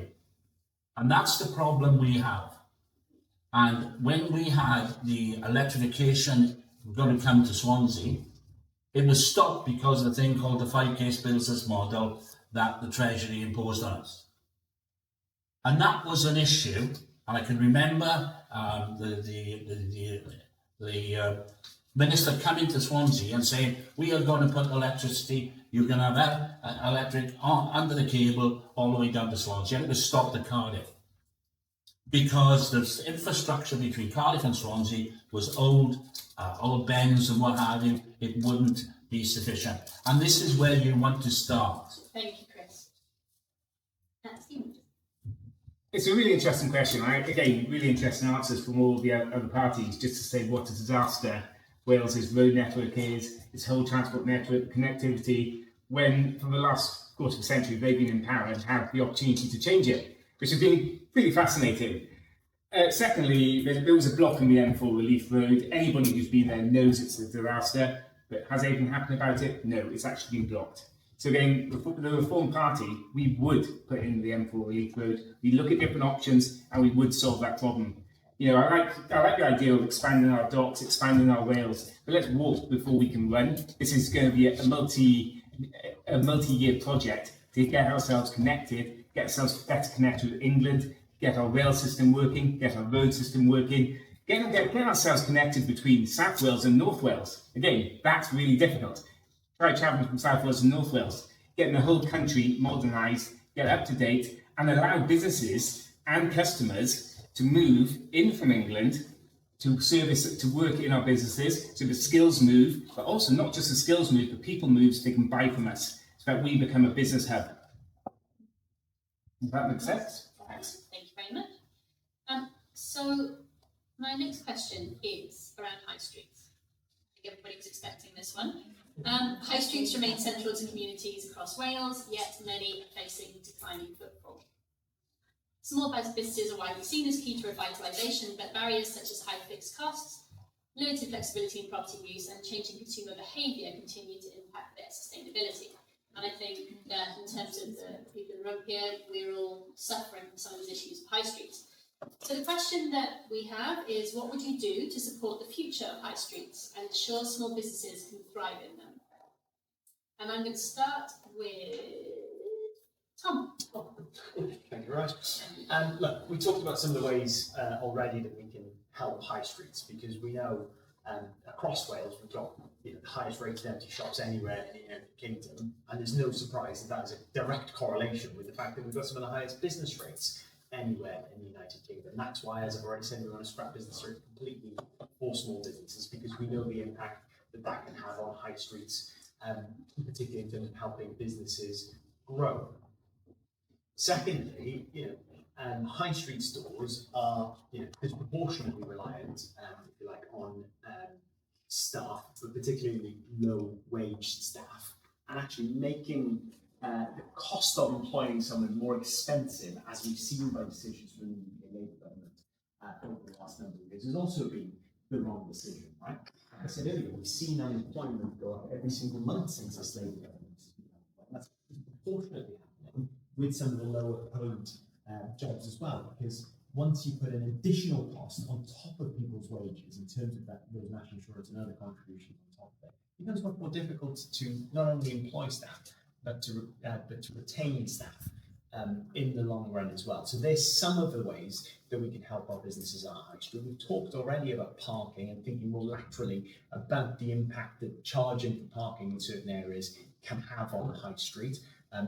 E: And that's the problem we have. And when we had the electrification going to come to Swansea, it was stopped because of a thing called the 5-case business model that the Treasury imposed on us. And that was an issue, and I can remember the minister coming to Swansea and saying, we are going to put electricity, you're going to have electric under the cable all the way down to Swansea, and it was stopped at Cardiff. Because the infrastructure between Cardiff and Swansea was old bends and what have you, it wouldn't be sufficient. And this is where you want to start.
A: Thank you, Chris. Stephen.
F: It's a really interesting question. Again, really interesting answers from all the other parties, just to say what a disaster Wales's road network is, its whole transport network, connectivity, when for the last quarter of a century they've been in power and had the opportunity to change it, which has been really fascinating. Secondly, there was a block in the M4 Relief Road. Anybody who's been there knows it's a disaster, but has anything happened about it? No, it's actually been blocked. So again, the Reform Party, we would put in the M4 Relief Road. We look at different options and we would solve that problem. I like the idea of expanding our docks, expanding our rails, but let's walk before we can run. This is going to be a multi-year project to get ourselves connected, get ourselves better connected with England, get our rail system working, get our road system working, get ourselves connected between South Wales and North Wales. Again, that's really difficult. Try travelling from South Wales to North Wales, getting the whole country modernised, get up to date, and allow businesses and customers to move in from England to work in our businesses, so the skills move, but also not just the skills move, but people move so they can buy from us, so that we become a business hub. Does that make sense? Thanks.
A: Thank you very much. So my next question is around high streets. I think everybody was expecting this one. High streets remain central to communities across Wales, yet many are facing declining footfall. Small businesses are widely seen as key to revitalisation, but barriers such as high fixed costs, limited flexibility in property use and changing consumer behaviour continue to impact their sustainability. And I think that in terms of the people in the room here, we're all suffering from some of those issues of high streets. So the question that we have is, what would you do to support the future of high streets and ensure small businesses can thrive in them? And I'm going to start with Tom.
C: Thank you very much. Look, we talked about some of the ways already that we can help high streets, because we know across Wales we've got the highest rates of empty shops anywhere in the United Kingdom, and there's no surprise that that is a direct correlation with the fact that we've got some of the highest business rates anywhere in the United Kingdom. That's why, as I've already said, we want to scrap business rates completely for small businesses, because we know the impact that that can have on high streets, particularly in terms of helping businesses grow. Secondly, high street stores are disproportionately reliant, if you like, on staff, but particularly low wage staff, and actually making the cost of employing someone more expensive, as we've seen by decisions from the Labour government over the last number of years, has also been the wrong decision, right? Like I said earlier, we've seen unemployment go up every single month since this Labour government. That's disproportionately happening with some of the lower paid jobs as well, because once you put an additional cost on top of people's wages in terms of those national insurance and other contributions on top of it, it becomes much more difficult to not only employ staff, but to retain staff in the long run as well. So there's some of the ways that we can help our businesses on high street. We've talked already about parking and thinking more laterally about the impact that charging for parking in certain areas can have on the high street.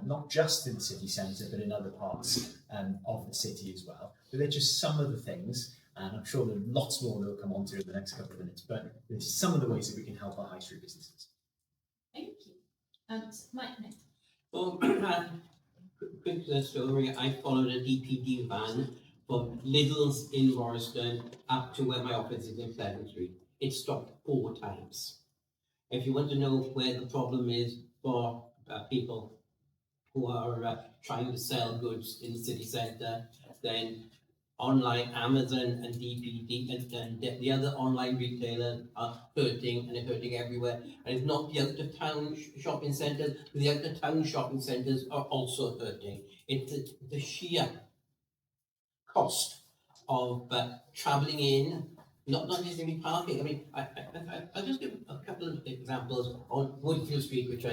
C: Not just in the city centre, but in other parts of the city as well. But they're just some of the things, and I'm sure there's lots more that will come on to in the next couple of minutes, but there's some of the ways that we can help our high street businesses.
A: Thank you. Mike, next.
D: Well, quick story, I followed a DPD van from Lidl's in Morriston up to where my office is in Pleasant Street. It stopped 4 times. If you want to know where the problem is for people who are trying to sell goods in the city centre, then online Amazon and DPD and the other online retailers are hurting, and they're hurting everywhere. And it's not the out of town shopping centres, but the out of town shopping centres are also hurting. It's the sheer cost of travelling in, not necessarily parking. I mean, I'll just give a couple of examples on Woodfield Street, which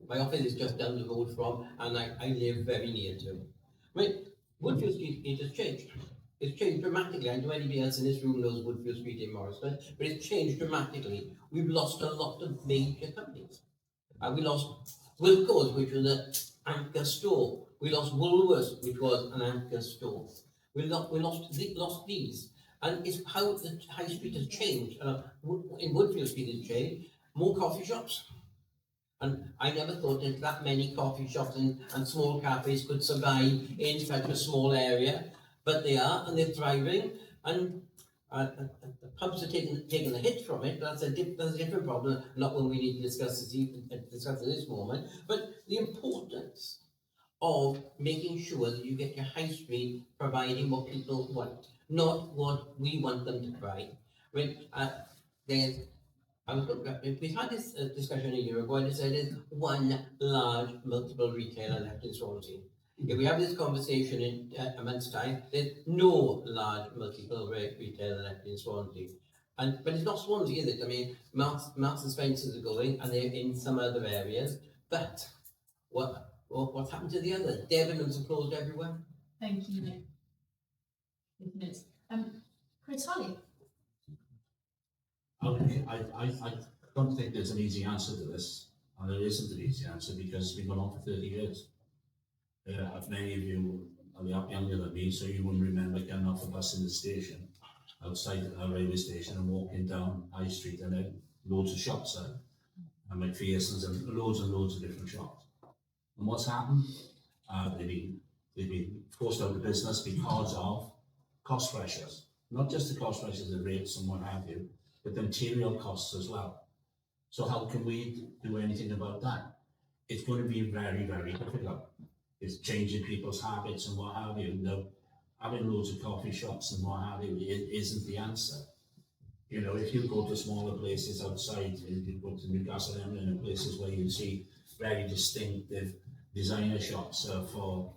D: my office is just down the road from, and I live very near to. I mean, Woodfield Street, it has changed. It's changed dramatically. I know anybody else in this room knows Woodfield Street in Morriston, but it's changed dramatically. We've lost a lot of major companies. We lost Wilco's, which was an anchor store. We lost Woolworths, which was an anchor store. We lost these. And it's how the high street has changed. In Woodfield Street it's changed. More coffee shops. And I never thought that many coffee shops and small cafes could survive in such a small area, but they are, and they're thriving. And the pubs are taking the hit from it. That's a different problem, not one we need to discuss at this moment. But the importance of making sure that you get your high street providing what people want, not what we want them to provide. We had this discussion a year ago, and it said there's one large multiple retailer left in Swansea. If we have this conversation in a month's time, there's no large multiple retailer left in Swansea. But it's not Swansea, is it? I mean, Marks and Spencer's are going, and they're in some other areas. But what's happened to the others? Debenhams are closed everywhere.
A: Thank you, Nick. Holley.
E: I don't think there's an easy answer to this, and there isn't an easy answer because it's been going on for 30 years. Many of you are a lot younger than me, so you wouldn't remember getting off the bus in the station, outside a railway station, and walking down High Street, and then loads of shops there, and McPherson's and loads of different shops. And what's happened? They've been forced out of business because of cost pressures. Not just the cost pressures of rates and what have you, but the material costs as well. So how can we do anything about that? It's going to be very, very difficult. It's changing people's habits and what have you. Having loads of coffee shops and what have you, it isn't the answer. You know, if you go to smaller places outside, if you go to Newcastle and places where you see very distinctive designer shops for,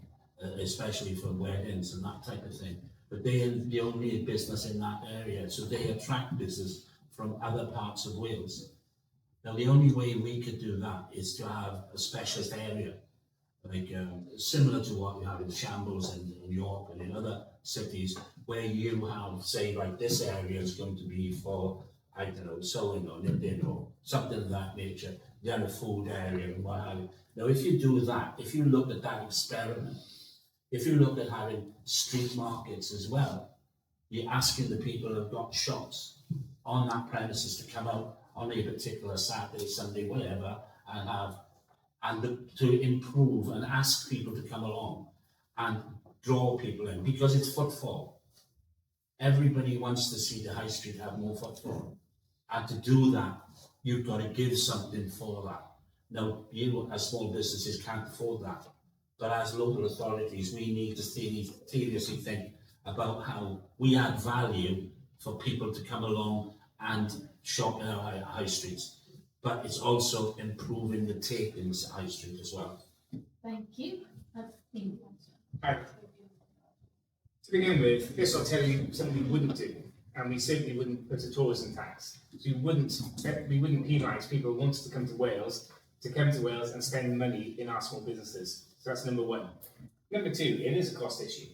E: especially for weddings and that type of thing. But they are the only business in that area, so they attract business from other parts of Wales. Now, the only way we could do that is to have a specialist area, like similar to what you have in Shambles and in York and in other cities, where you have, say, like this area is going to be for, I don't know, sewing or knitting or something of that nature, then a food area and what have you. Now, if you do that, if you look at that experiment, if you look at having street markets as well, you're asking the people who've got shops on that premises to come out on a particular Saturday, Sunday, whatever, and to improve and ask people to come along and draw people in, because it's footfall. Everybody wants to see the high street have more footfall. And to do that, you've got to give something for that. Now, you as small businesses can't afford that. But as local authorities, we need to seriously think about how we add value for people to come along and shop in our high streets. But it's also improving the take in the high street as well.
A: Thank you.
F: Right. To begin with, this will tell you something we wouldn't do, and we certainly wouldn't put a tourism tax. So we wouldn't penalise people who wanted to come to Wales and spend money in our small businesses. So that's number one. Number two, it is a cost issue.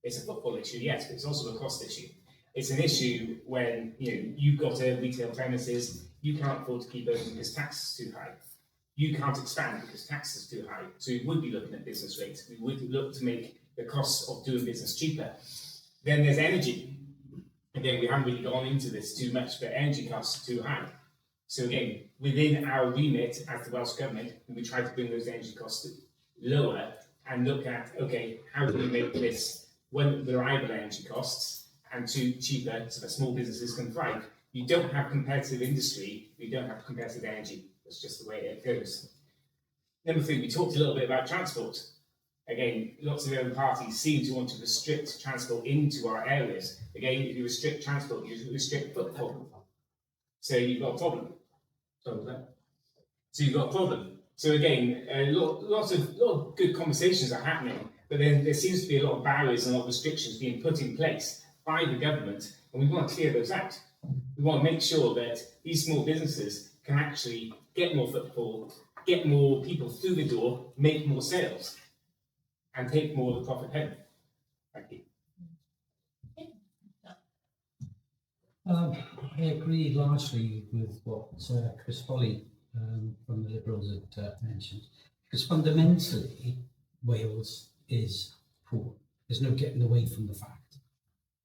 F: It's a footfall issue, yes, but it's also a cost issue. It's an issue when you've got a retail premises, you can't afford to keep open because tax is too high. You can't expand because tax is too high. So we would be looking at business rates. We would look to make the costs of doing business cheaper. Then there's energy. Again, we haven't really gone into this too much, but energy costs are too high. So again, within our remit as the Welsh Government, we try to bring those energy costs lower and look at, okay, how do we make this, one, reliable energy costs, and two, cheaper so that small businesses can thrive. You don't have competitive industry, you don't have competitive energy. That's just the way it goes. Number three, we talked a little bit about transport. Again, lots of other parties seem to want to restrict transport into our areas. Again, if you restrict transport, you restrict footfall. So you've got a problem. So you've got a problem. So again, lots of good conversations are happening, but then there seems to be a lot of barriers and a lot of restrictions being put in place by the government, and we want to clear those out. We want to make sure that these small businesses can actually get more footfall, get more people through the door, make more sales, and take more of the profit home. Thank you.
G: I agree largely with what Chris Holley from the Liberals had mentioned, because fundamentally Wales is poor. There's no getting away from the fact.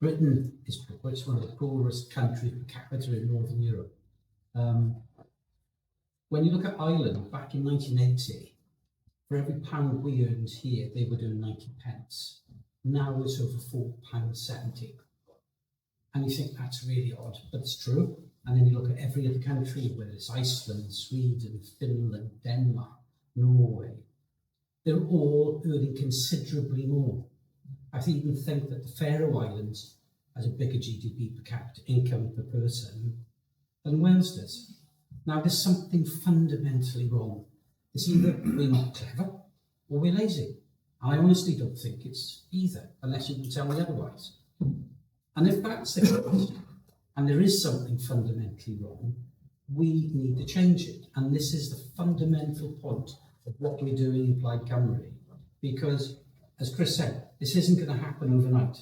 G: Britain is poor. It's one of the poorest countries per capita in Northern Europe. When you look at Ireland, back in 1980, for every pound we earned here, they would earn 90 pence. Now it's over £4.70. And you think that's really odd, but it's true. And then you look at every other country, whether it's Iceland, Sweden, Finland, Denmark, Norway, they're all earning considerably more. I even think that the Faroe Islands has a bigger GDP per capita income per person than Wales does. Now, there's something fundamentally wrong. It's either we're not clever or we're lazy. I honestly don't think it's either, unless you can tell me otherwise. And if that's the case, and there is something fundamentally wrong, we need to change it. And this is the fundamental point of what we're doing in Plaid Cymru. Because, as Chris said, this isn't going to happen overnight.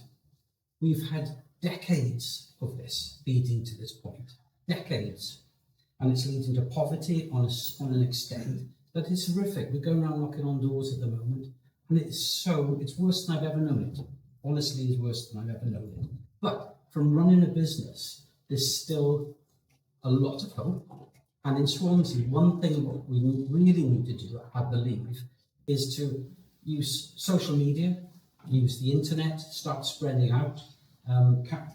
G: We've had decades of this leading to this point. Decades. And it's leading to poverty on an extent that is horrific. We're going around knocking on doors at the moment, and it's worse than I've ever known it. Honestly, it's worse than I've ever known it. But from running a business, there's still a lot of hope. And in Swansea, one thing what we really need to do, I believe, is to use social media, use the internet, start spreading out,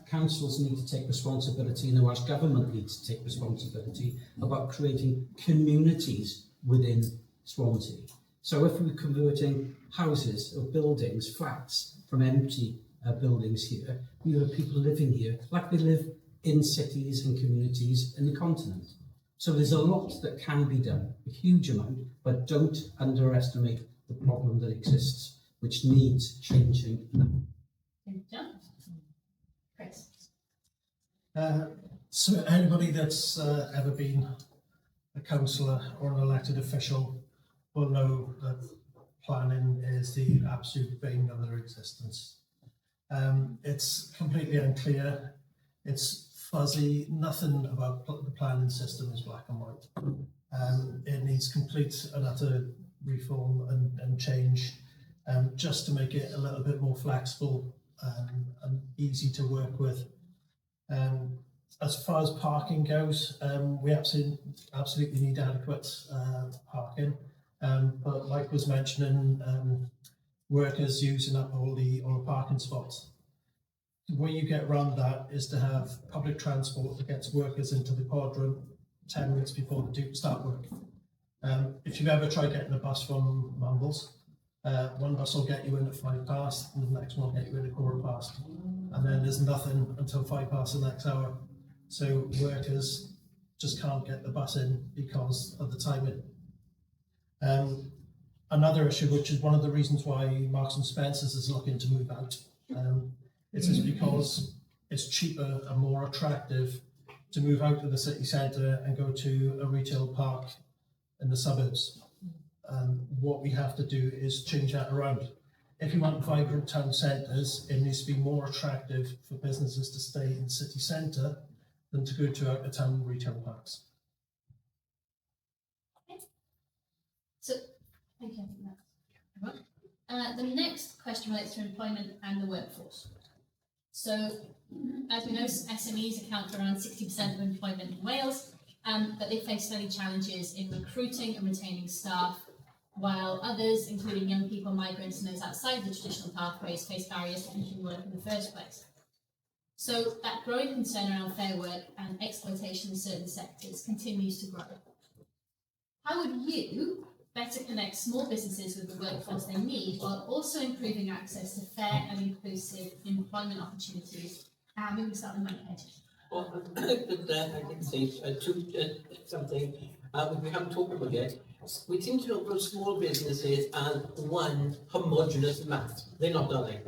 G: Councils need to take responsibility, and the Welsh Government needs to take responsibility about creating communities within Swansea. So if we're converting houses or buildings, flats, from empty buildings here, we have people living here like they live in cities and communities in the continent. So there's a lot that can be done, a huge amount, but don't underestimate the problem that exists, which needs changing now.
A: Thank you, John. Chris.
B: So anybody that's ever been a councillor or an elected official will know that planning is the absolute bane of their existence. It's completely unclear, it's fuzzy, nothing about the planning system is black and white. It needs complete and utter reform and change, just to make it a little bit more flexible and easy to work with. As far as parking goes, we absolutely need adequate parking. But like was mentioning, workers using up all the parking spots. The way you get around that is to have public transport that gets workers into the quadrant 10 minutes before they do start work. If you've ever tried getting a bus from Mumbles, one bus will get you in at 5 past, and the next one will get you in at 15 past, and then there's nothing until 5 past the next hour. So workers just can't get the bus in because of the timing. Another issue, which is one of the reasons why Marks and Spencer's is looking to move out, it's because it's cheaper and more attractive to move out of the city centre and go to a retail park in the suburbs. What we have to do is change that around. If you want vibrant town centres, it needs to be more attractive for businesses to stay in city centre than to go to out-of-town retail parks.
A: So, thank you for that. The next question relates to employment and the workforce. So, as we know, SMEs account for around 60% of employment in Wales, but they face many challenges in recruiting and retaining staff, while others, including young people, migrants, and those outside the traditional pathways, face barriers to entering work in the first place. So, that growing concern around fair work and exploitation in certain sectors continues to grow. How would you better connect small businesses with the workforce they need, while also improving access to fair and inclusive employment opportunities? Maybe we start with Mike Hedges.
D: Well, I can say something which we haven't talked about yet. We seem to look at small businesses as one homogeneous mass. They're not, are they?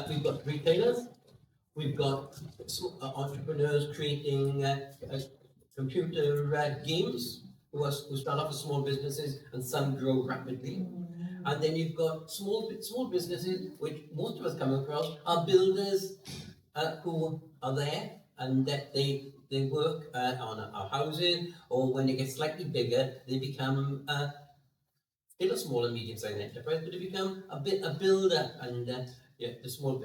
D: We've got retailers, we've got entrepreneurs creating computer games, who start off as small businesses and some grow rapidly. And then you've got small businesses, which most of us come across, are builders who are there and that they work on our houses, or when they get slightly bigger, they become still a small and medium-sized enterprise, but they become a builder, and the small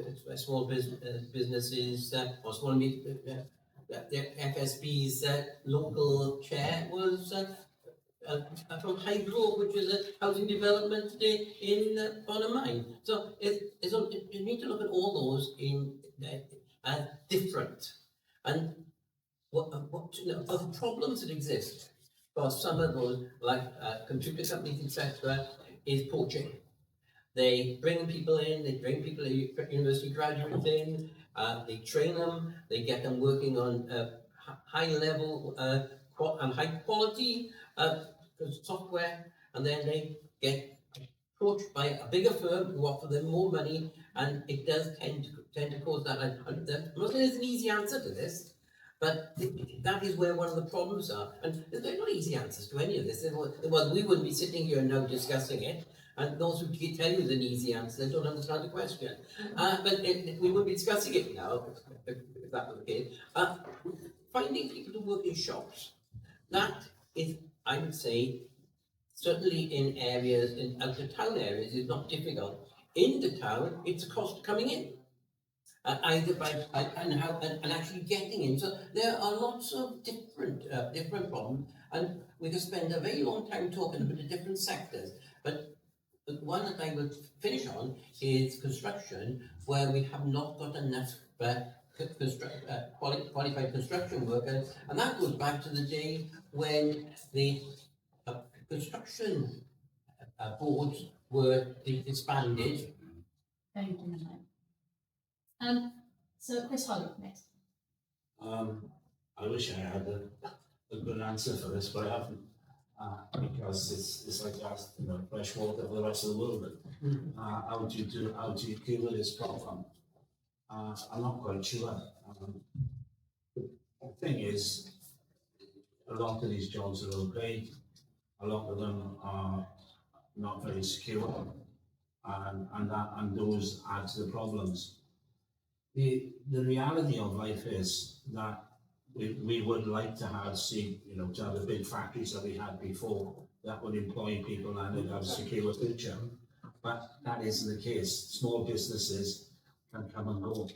D: businesses or small and medium. The FSB's local chair was from Hydro, which is a housing development in Bonamine. So you need to look at all those as different. And what the problems that exist for some of those, like computer companies, etc., is poaching. They bring people in, university graduates in, they train them, they get them working on high level and high quality software, and then they get approached by a bigger firm who offer them more money, and it does tend to cause that. I'm not saying there's an easy answer to this, but that is where one of the problems are. And there's not easy answers to any of this. Well, we wouldn't be sitting here now discussing it, and those who tell you an easy answer don't understand the question. But we wouldn't be discussing it now, if that was the case. Finding people to work in shops, that is, I would say, certainly in areas, in out-of-town areas, is not difficult. In the town, it's a cost coming in, either by and actually getting in. So there are lots of different problems, and we could spend a very long time talking about the different sectors. But the one that I would finish on is construction, where we have not got enough qualified construction workers, and that goes back to the day when the construction boards were disbanded.
A: Thank you. So Chris Holley next.
E: I wish I had a good answer for this, but I haven't. Because it's like that, you know, fresh water for the rest of the world. How do you deal with this problem? I'm not quite sure. The thing is, a lot of these jobs are okay. A lot of them are not very secure, and those add to the problems. The reality of life is that we would like to have to have the big factories that we had before that would employ people and they'd have a secure future. But that isn't the case. Small businesses can come and go,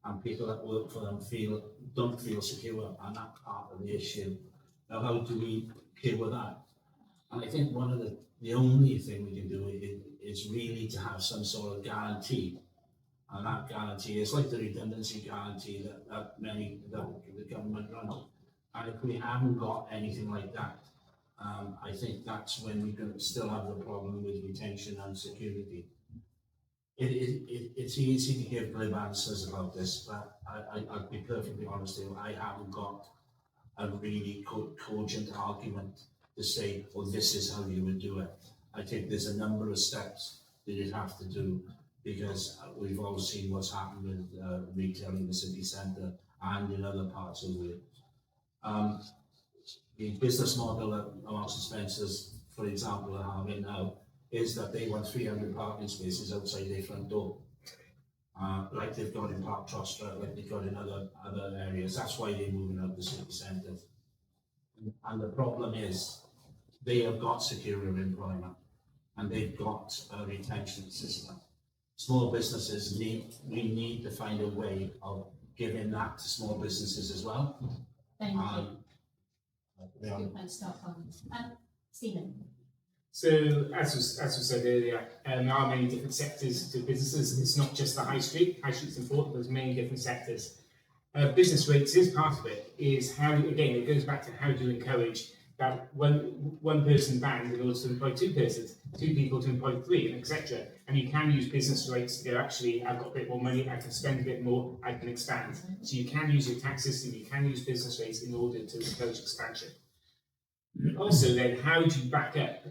E: and people that work for them don't feel secure, and that's part of the issue. Now, how do we deal with that? And I think one of the only thing we can do is really to have some sort of guarantee. And that guarantee is like the redundancy guarantee that the government runs. And if we haven't got anything like that, I think that's when we can still have the problem with retention and security. It's easy to give glib answers about this, but I'll be perfectly honest with you, I haven't got a really cogent argument to say, well, this is how you would do it. I think there's a number of steps that you'd have to do, because we've all seen what's happened with retail in the city centre and in other parts of Wales. The business model that Marks and Spencer's, for example, are having now is that they want 300 parking spaces outside their front door, like they've got in Park Trostra, like they've got in other areas. That's why they're moving out the city centre. And the problem is they have got secure employment and they've got a retention system. Small businesses we need to find a way of giving that to small businesses as well.
A: Thank you. Good point to start on. Stephen.
F: So, as was said earlier, there are many different sectors to businesses. It's not just the high street. High street's important, but there's many different sectors. Business rates is part of it. Is how, again, it goes back to how do you encourage that one person banned in order to employ two persons, two people to employ three, etc. And you can use business rates to go, actually, I've got a bit more money, I can spend a bit more, I can expand. So you can use your tax system, you can use business rates in order to encourage expansion. Also then, how do you back up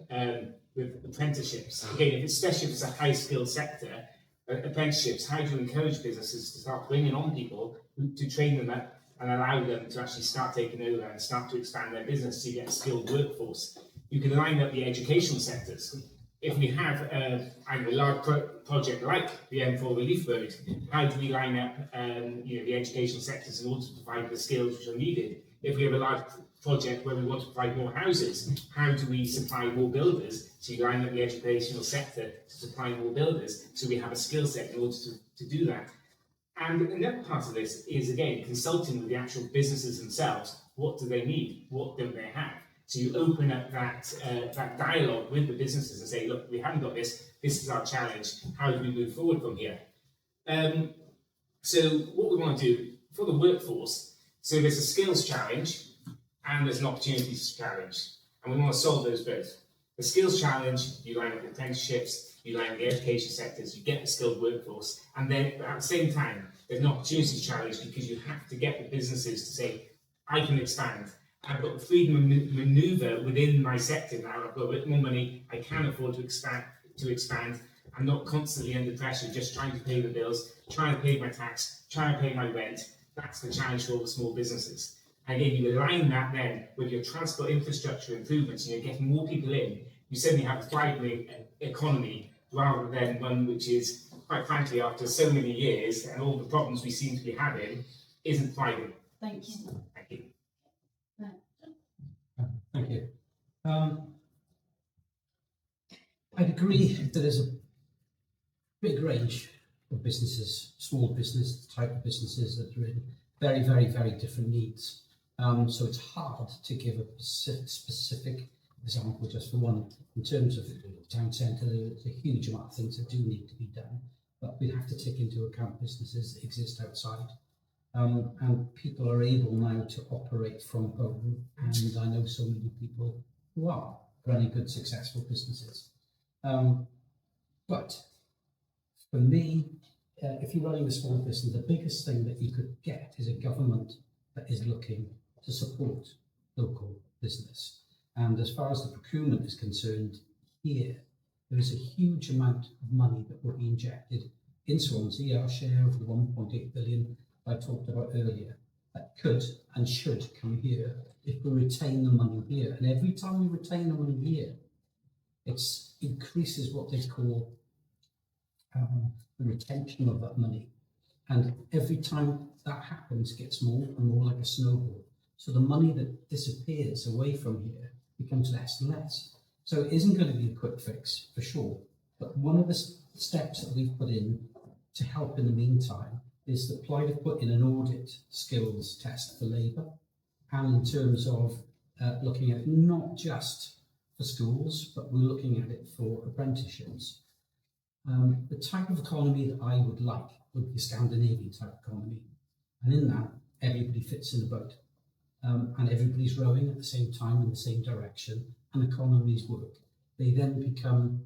F: with apprenticeships? Again, especially if it's a high skilled sector, apprenticeships, how do you encourage businesses to start bringing on people to train them up and allow them to actually start taking over and start to expand their business so you get a skilled workforce? You can line up the educational sectors. If we have a large project like the M4 Relief Road, how do we line up the educational sectors in order to provide the skills which are needed? If we have a large project where we want to provide more houses, how do we supply more builders? So you line up the educational sector to supply more builders, so we have a skill set in order to do that. And another part of this is, again, consulting with the actual businesses themselves. What do they need? What don't they have? So you open up that dialogue with the businesses and say, look, we haven't got this. This is our challenge. How do we move forward from here? So what we want to do for the workforce, so there's a skills challenge and there's an opportunities challenge. And we want to solve those both. The skills challenge, you line up the apprenticeships, you line up the education sectors, you get the skilled workforce, and then at the same time, there's an opportunities challenge because you have to get the businesses to say, I can expand. I've got the freedom of manoeuvre within my sector now. I've got a bit more money. I can afford to expand. I'm not constantly under pressure, just trying to pay the bills, trying to pay my tax, trying to pay my rent. That's the challenge for all the small businesses. And again, you align that then with your transport infrastructure improvements, and you're getting more people in. You suddenly have a thriving economy rather than one which is, quite frankly, after so many years and all the problems we seem to be having, isn't thriving.
A: Thank you.
F: Thank you.
G: Thank you. I'd agree that there's a big range of businesses, small business type of businesses that are in very, very, very different needs. So it's hard to give a specific example just for one. In terms of town centre, there's a huge amount of things that do need to be done, but we have to take into account businesses that exist outside and people are able now to operate from home, and I know so many people who are running good, successful businesses. But for me, if you're running a small business, the biggest thing that you could get is a government that is looking to support local business. And as far as the procurement is concerned, here, there is a huge amount of money that will be injected in Swansea, our share of the 1.8 billion I talked about earlier, that could and should come here if we retain the money here. And every time we retain the money here, it increases what they call the retention of that money. And every time that happens, it gets more and more like a snowball. So the money that disappears away from here becomes less and less. So it isn't going to be a quick fix, for sure. But one of the steps that we've put in to help in the meantime is that Plaid have put in an audit skills test for labour, and in terms of looking at it not just for schools, but we're looking at it for apprenticeships. The type of economy that I would like would be a Scandinavian type economy, and in that everybody fits in a boat, and everybody's rowing at the same time in the same direction, and economies work. They then become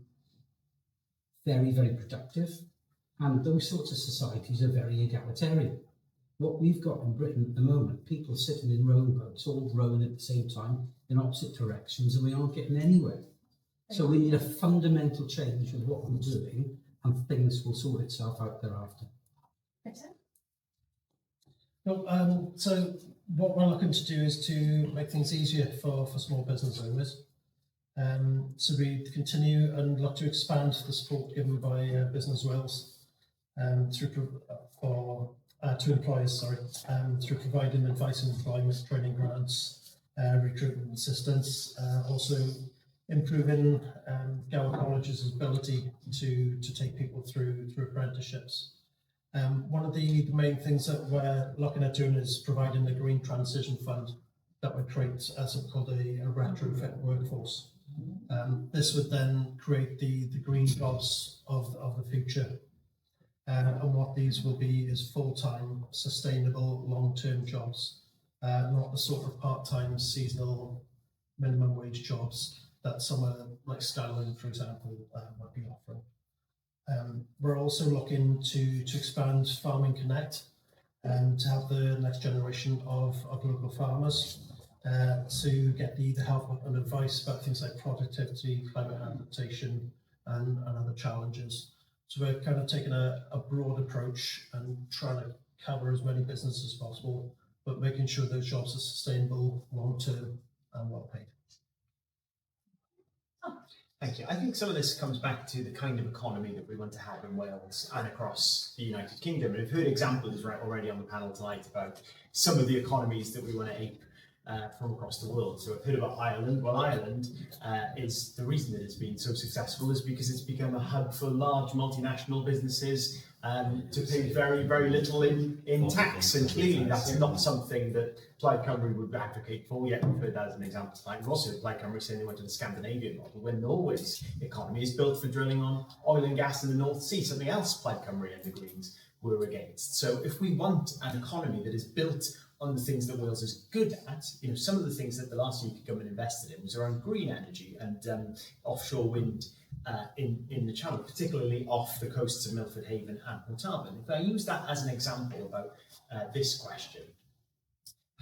G: very, very productive, and those sorts of societies are very egalitarian. What we've got in Britain at the moment, people sitting in rowing boats, all rowing at the same time in opposite directions, and we aren't getting anywhere. So we need a fundamental change of what we're doing, and things will sort itself out thereafter.
B: Well, so what we're looking to do is to make things easier for small business owners. So we continue and look to expand the support given by Business Wales to employers, through providing advice and employment training grants, recruitment assistance, also improving Gower College's ability to take people through apprenticeships. One of the main things that we're looking at doing is providing a green transition fund that would create something called a retrofit workforce. This would then create the green jobs of the future. And what these will be is full-time, sustainable, long-term jobs, not the sort of part-time, seasonal, minimum wage jobs that somewhere like Skyline, for example, might be offering. We're also looking to expand Farming Connect and to have the next generation of local farmers to get the help and advice about things like productivity, climate adaptation, and other challenges. So we're kind of taking a broad approach and trying to cover as many businesses as possible, but making sure those jobs are sustainable, long-term, and well paid.
C: Thank you. I think some of this comes back to the kind of economy that we want to have in Wales and across the United Kingdom. And we've heard examples already on the panel tonight about some of the economies that we want to ape from across the world. So I've heard about Ireland. Well, Ireland is the reason that it's been so successful is because it's become a hub for large multinational businesses to pay very, very little in tax. And clearly that's not something that Plaid Cymru would advocate for. Yet we've heard that as an example tonight. We've also heard Plaid Cymru saying they went to the Scandinavian model when Norway's economy is built for drilling on oil and gas in the North Sea, something else Plaid Cymru and the Greens were against. So if we want an economy that is built on the things that Wales is good at, some of the things that the last UK government invested in was around green energy and offshore wind in the Channel, particularly off the coasts of Milford Haven and Port Talbot. If I use that as an example about this question,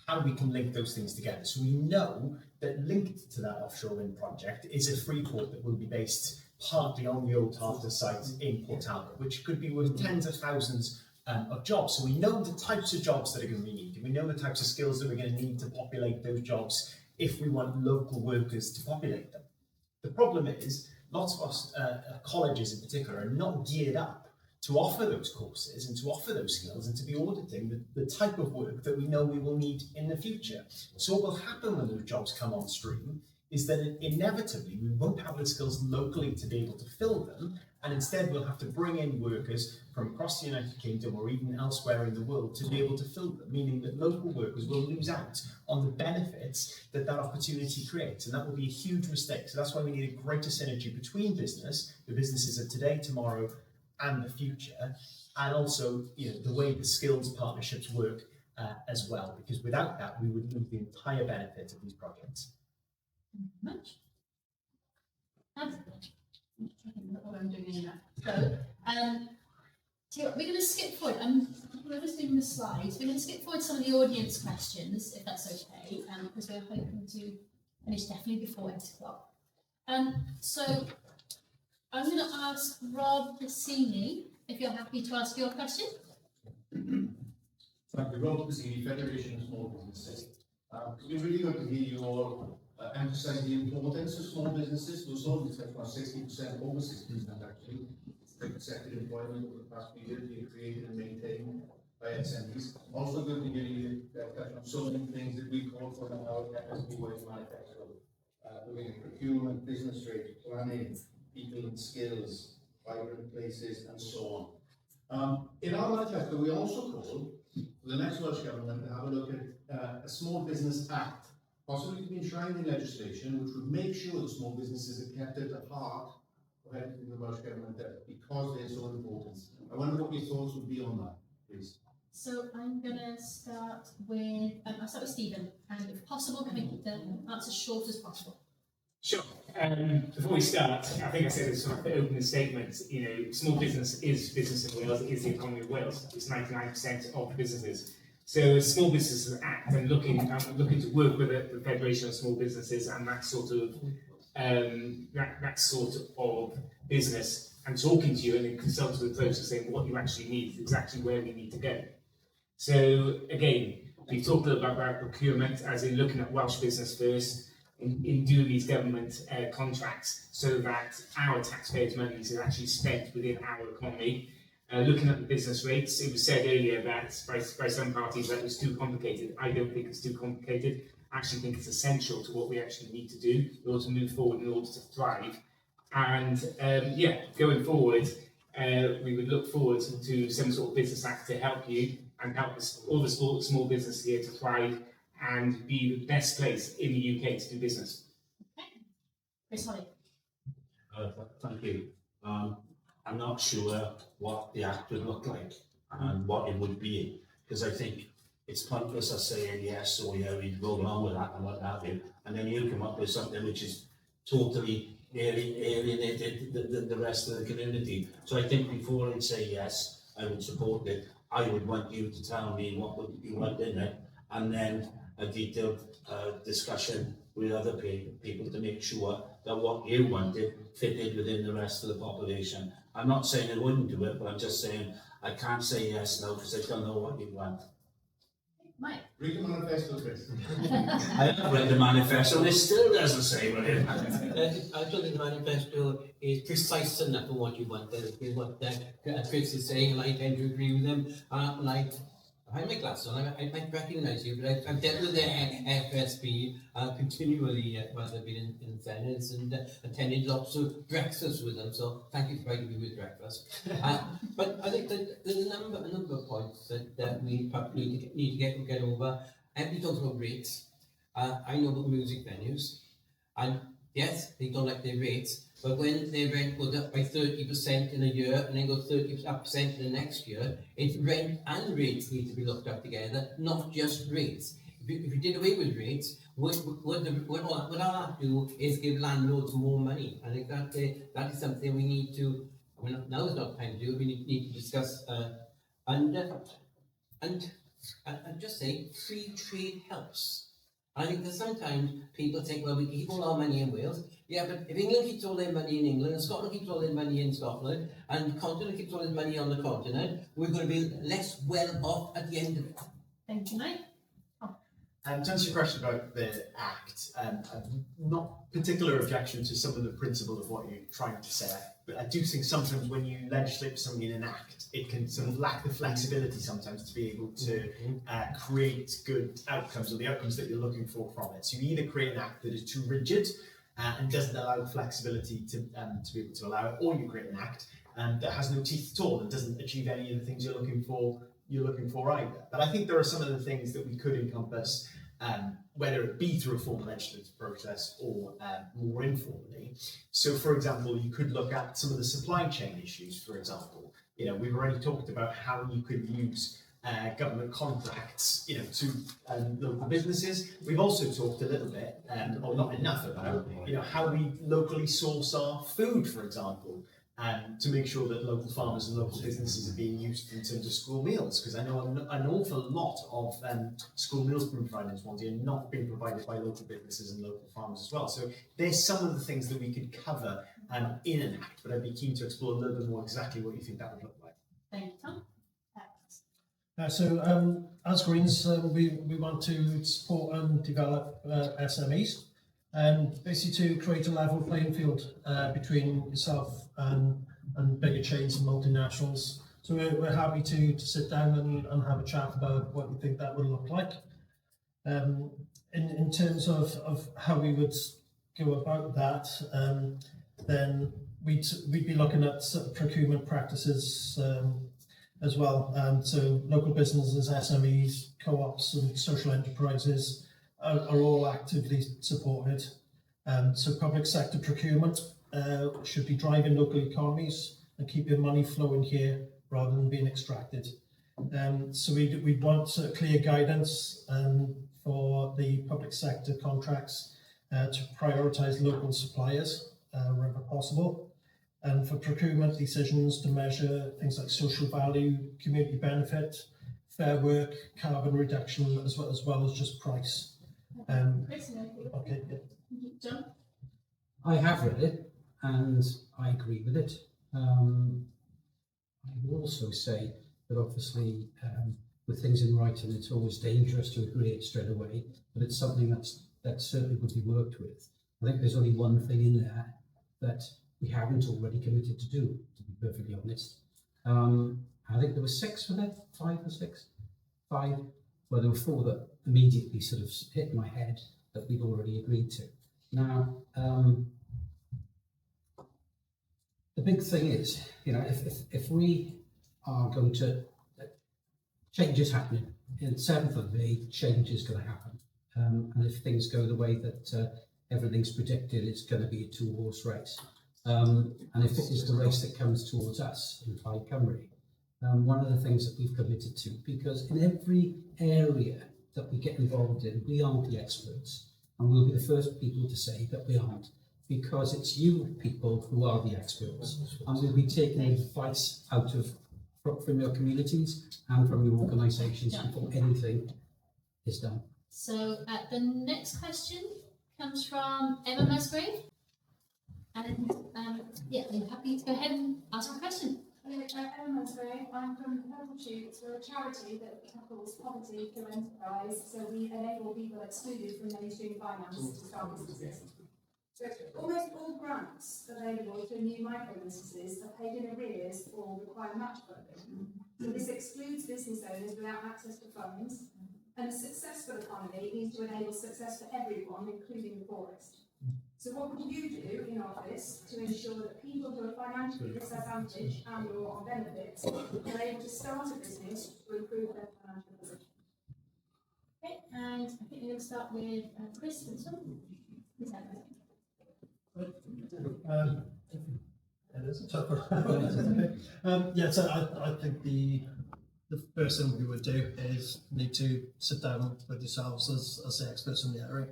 C: how we can link those things together. So we know that linked to that offshore wind project is a free port that will be based partly on the old Tartar site in Port Talbot, which could be worth tens of thousands of jobs. So we know the types of jobs that are going to be needed. We know the types of skills that we're going to need to populate those jobs if we want local workers to populate them. The problem is, lots of us, colleges in particular, are not geared up to offer those courses and to offer those skills and to be auditing the type of work that we know we will need in the future. So what will happen when those jobs come on stream is that inevitably we won't have the skills locally to be able to fill them, and instead we'll have to bring in workers from across the United Kingdom or even elsewhere in the world to be able to fill them, meaning that local workers will lose out on the benefits that opportunity creates, and that will be a huge mistake. So that's why we need a greater synergy between the businesses of today, tomorrow, and the future, and also the way the skills partnerships work as well, because without that, we would lose the entire benefit of these projects.
A: Thank you very much. What I'm doing in that. So, we're going to skip forward. Whoever's doing the slides, we're going to skip forward some of the audience questions, if that's okay, because we're hoping to finish definitely before 8 o'clock. So, I'm going to ask Rob Bassini if you're happy to ask your question.
H: Thank you. Rob Bassini, Federation of Small Businesses. It's been really good to hear you all emphasise the importance of small businesses. We're sold it's about 60%, over 60% actually. Private sector employment over the past few years being created and maintained by SMEs. Also good to hear you touch on so many things that we call for in our FSB Ways Manifesto. Looking at procurement, business rates, planning, people and skills, vibrant places, and so on. In our manifesto, we also call for the next Welsh Government to have a look at a Small Business Act, possibly to be enshrined in legislation, which would make sure that small businesses are kept at the heart of everything the Welsh Government does, because they're so important. I wonder what your thoughts would be on that, please.
A: So I'm going to start with, I'll start with Stephen, and if possible, can make the answer short as possible.
F: Sure. Before we start, I think I said this sort of opening statement, small business is business in Wales, it is the economy of Wales. It's 99% of businesses. So Small Businesses Act and looking to work with the Federation of Small Businesses and that sort of business, and talking to you and in consultative process saying what you actually need is exactly where we need to go. So again, we've talked a little about procurement, as in looking at Welsh business first, in doing these government contracts so that our taxpayers' money is actually spent within our economy. Looking at the business rates, it was said earlier that by some parties that was too complicated. I don't think it's too complicated. I actually think it's essential to what we actually need to do in order to move forward, in order to thrive. And going forward, we would look forward to some sort of business act to help you and help us, all the small businesses here to thrive and be the best place in the UK to do business.
A: Okay. Chris Holley.
E: Thank you. I'm not sure what the act would look like and what it would be, because I think it's pointless us saying yes or yeah, we'd go along with that and what have you, and then you come up with something which is totally alienated the rest of the community. So I think before I'd say yes, I would support it. I would want you to tell me what would you want in it, and then a detailed discussion with other people to make sure that what you wanted fitted within the rest of the population. I'm not saying I wouldn't do it, but I'm just saying I can't say yes now because I don't know what you want.
A: Mike.
H: Read the manifesto, Chris.
E: I have read the manifesto and it still doesn't say what it
D: I don't think the manifesto is precise enough for what you want. Is what Chris is saying, and I tend to agree with him. I have my glasses on, I might recognise you, but I've dealt with the FSB continually while I've been in Senedd and attended lots of breakfasts with them, so thank you for providing me with breakfast. But I think that there's a number of points that we probably need to get over. Everybody talks about rates. I know about music venues, and yes, they don't like their rates, but when their rent goes up by 30% in a year and then goes 30% in the next year, it's rent and rates need to be looked at together, not just rates. If you did away with rates, what I'll do is give landlords more money. I think that is something we need to, now is not time to do it, we need to discuss. And just say, free trade helps. I think that sometimes people think, well, we keep all our money in Wales. Yeah, but if England keeps all their money in England, and Scotland keeps all their money in Scotland, and the continent keeps all their money on the continent, we're going to be less well off at the end of it.
A: Thank you, Mike.
C: To answer your question about the Act, I've not particular objection to some of the principle of what you're trying to say, but I do think sometimes when you legislate something in an Act, it can sort of lack the flexibility sometimes to be able to create good outcomes, or the outcomes that you're looking for from it. So you either create an Act that is too rigid and doesn't allow flexibility to be able to allow it, or you create an Act that has no teeth at all and doesn't achieve any of the things you're looking for either. But I think there are some of the things that we could encompass, whether it be through a formal legislative process or more informally. So, for example, you could look at some of the supply chain issues, for example. We've already talked about how you could use government contracts, to local businesses. We've also talked a little bit, or not enough, about how we locally source our food, for example, to make sure that local farmers and local businesses are being used in terms of school meals. Because I know an awful lot of school meals being provided in Swansea are not being provided by local businesses and local farmers as well. So there's some of the things that we could cover in an act, but I'd be keen to explore a little bit more exactly what you think that would look like.
A: Thank you, Tom.
B: As Greens, we want to support and develop SMEs, and basically to create a level playing field between yourself and bigger chains and multinationals. So we're happy to sit down and have a chat about what we think that would look like. In terms of how we would go about that, then we'd be looking at procurement practices as well. So local businesses, SMEs, co-ops and social enterprises are all actively supported. So public sector procurement should be driving local economies and keeping money flowing here rather than being extracted. So we'd want clear guidance for the public sector contracts to prioritise local suppliers wherever possible. And for procurement decisions to measure things like social value, community benefit, fair work, carbon reduction, as well as just price.
A: Chris,
B: Okay.
A: John?
G: I have read it and I agree with it. I would also say that obviously with things in writing, it's always dangerous to agree it straight away, but it's something that certainly would be worked with. I think there's only one thing in there that we haven't already committed to do, to be perfectly honest. I think there were 6 for that, 5 or 6? 5. Well, there were 4 that immediately sort of hit my head that we've already agreed to. Now, the big thing is, if we are going to, change is happening. In 7th of May, change is going to happen. And if things go the way that everything's predicted, it's going to be a 2-horse race. And if it is the race that comes towards us in Plaid Cymru, one of the things that we've committed to, because in every area that we get involved in, we aren't the experts, and we'll be the first people to say that we aren't, because it's you people who are the experts, and we'll be taking advice out of from your communities and from your organisations before anything is done.
A: So the next question comes from Emma Musgrave. And I'm happy to go ahead and ask a question.
I: Hello, Emma Musgrave. I'm from Purple Shoots. We're a charity that tackles poverty through enterprise, so we enable people excluded from mainstream finance to start businesses. So almost all grants available to new micro businesses are paid in arrears or require match funding. So this excludes business owners without access to funds, and a successful economy needs to enable success for everyone, including the poorest. So what would you do in office to ensure that people who are financially disadvantaged and or on benefits are able to start a business to improve their financial position?
A: Okay, and I think we're going to start with Chris and Tom. Is that right?
B: It is a tougher. So I think the first thing we would do is need to sit down with yourselves as the experts in the area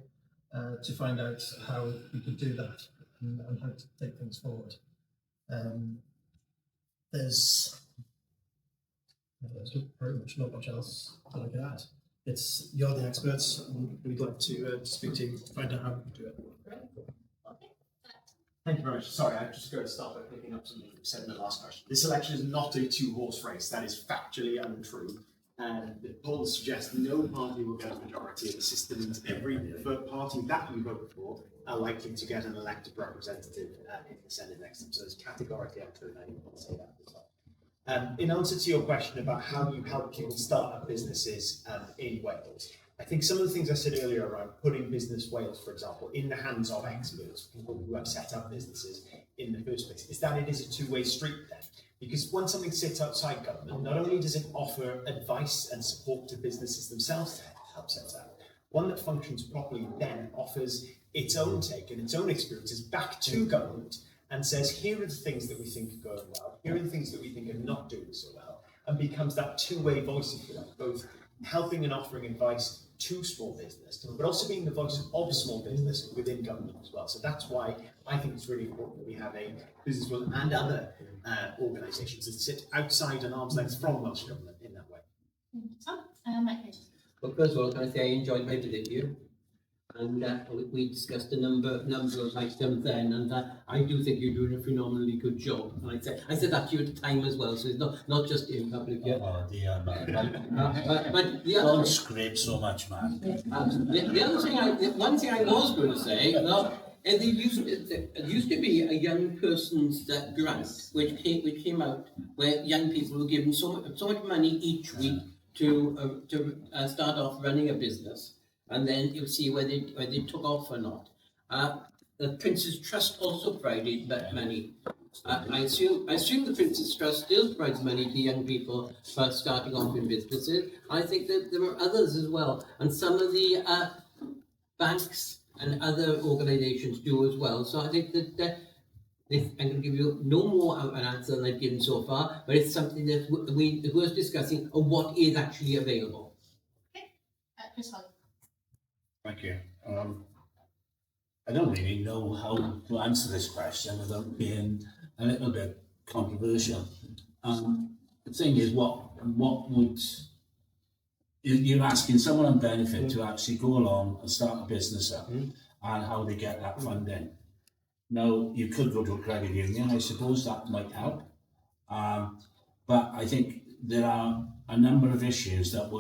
B: to find out how we could do that and how to take things forward. There's very much not much else to look at. You're the experts, and we'd like to speak to you to find out how we can do it.
C: Thank you very much. Sorry, I'm just going to start by picking up something you said in the last question. This election is not a 2-horse race. That is factually untrue. And the polls suggest no party will get a majority of the system, and every party that you vote for are likely to get an elected representative in the Senedd next time. So it's categorically untrue, and I want to say that as well. In answer to your question about how you help people start up businesses in Wales, I think some of the things I said earlier around putting Business Wales, for example, in the hands of experts, people who have set up businesses in the first place, is that it is a 2-way street then. Because when something sits outside government, not only does it offer advice and support to businesses themselves to help set up, one that functions properly then offers its own take and its own experiences back to government and says, here are the things that we think are going well, here are the things that we think are not doing so well, and becomes that two-way voice, if you like, both helping and offering advice to small business, but also being the voice of small business within government as well. So that's why I think it's really important that we have a business world and other organisations that sit outside an arm's length from Welsh Government in that way.
A: Mike Hedges.
D: Well, first of all, can I say I enjoyed my visit here, and we discussed a number of items then, and I do think you're doing a phenomenally good job. And I said that to you at the time as well, so it's not just in public here.
E: Oh dear, man.
D: But the
E: Don't
D: other,
E: scrape so much, man.
D: one thing I was going to say, there used to be a young person's grant which came out where young people were given so much money each week to start off running a business, and then you'll see whether they took off or not. The Prince's Trust also provided that money. I assume the Prince's Trust still provides money to young people for starting off in businesses. I think that there are others as well, and some of the banks and other organisations do as well. So I think that I'm going to give you no more of an answer than I've given so far, but it's something that it's worth discussing on what is actually available.
A: Okay, Chris Holley.
E: Thank you. I don't really know how to answer this question without being a little bit controversial. The thing is, what would you're asking someone on benefit to actually go along and start a business up, and how they get that funding? Now, you could go to a credit union. I suppose that might help, but I think there are a number of issues that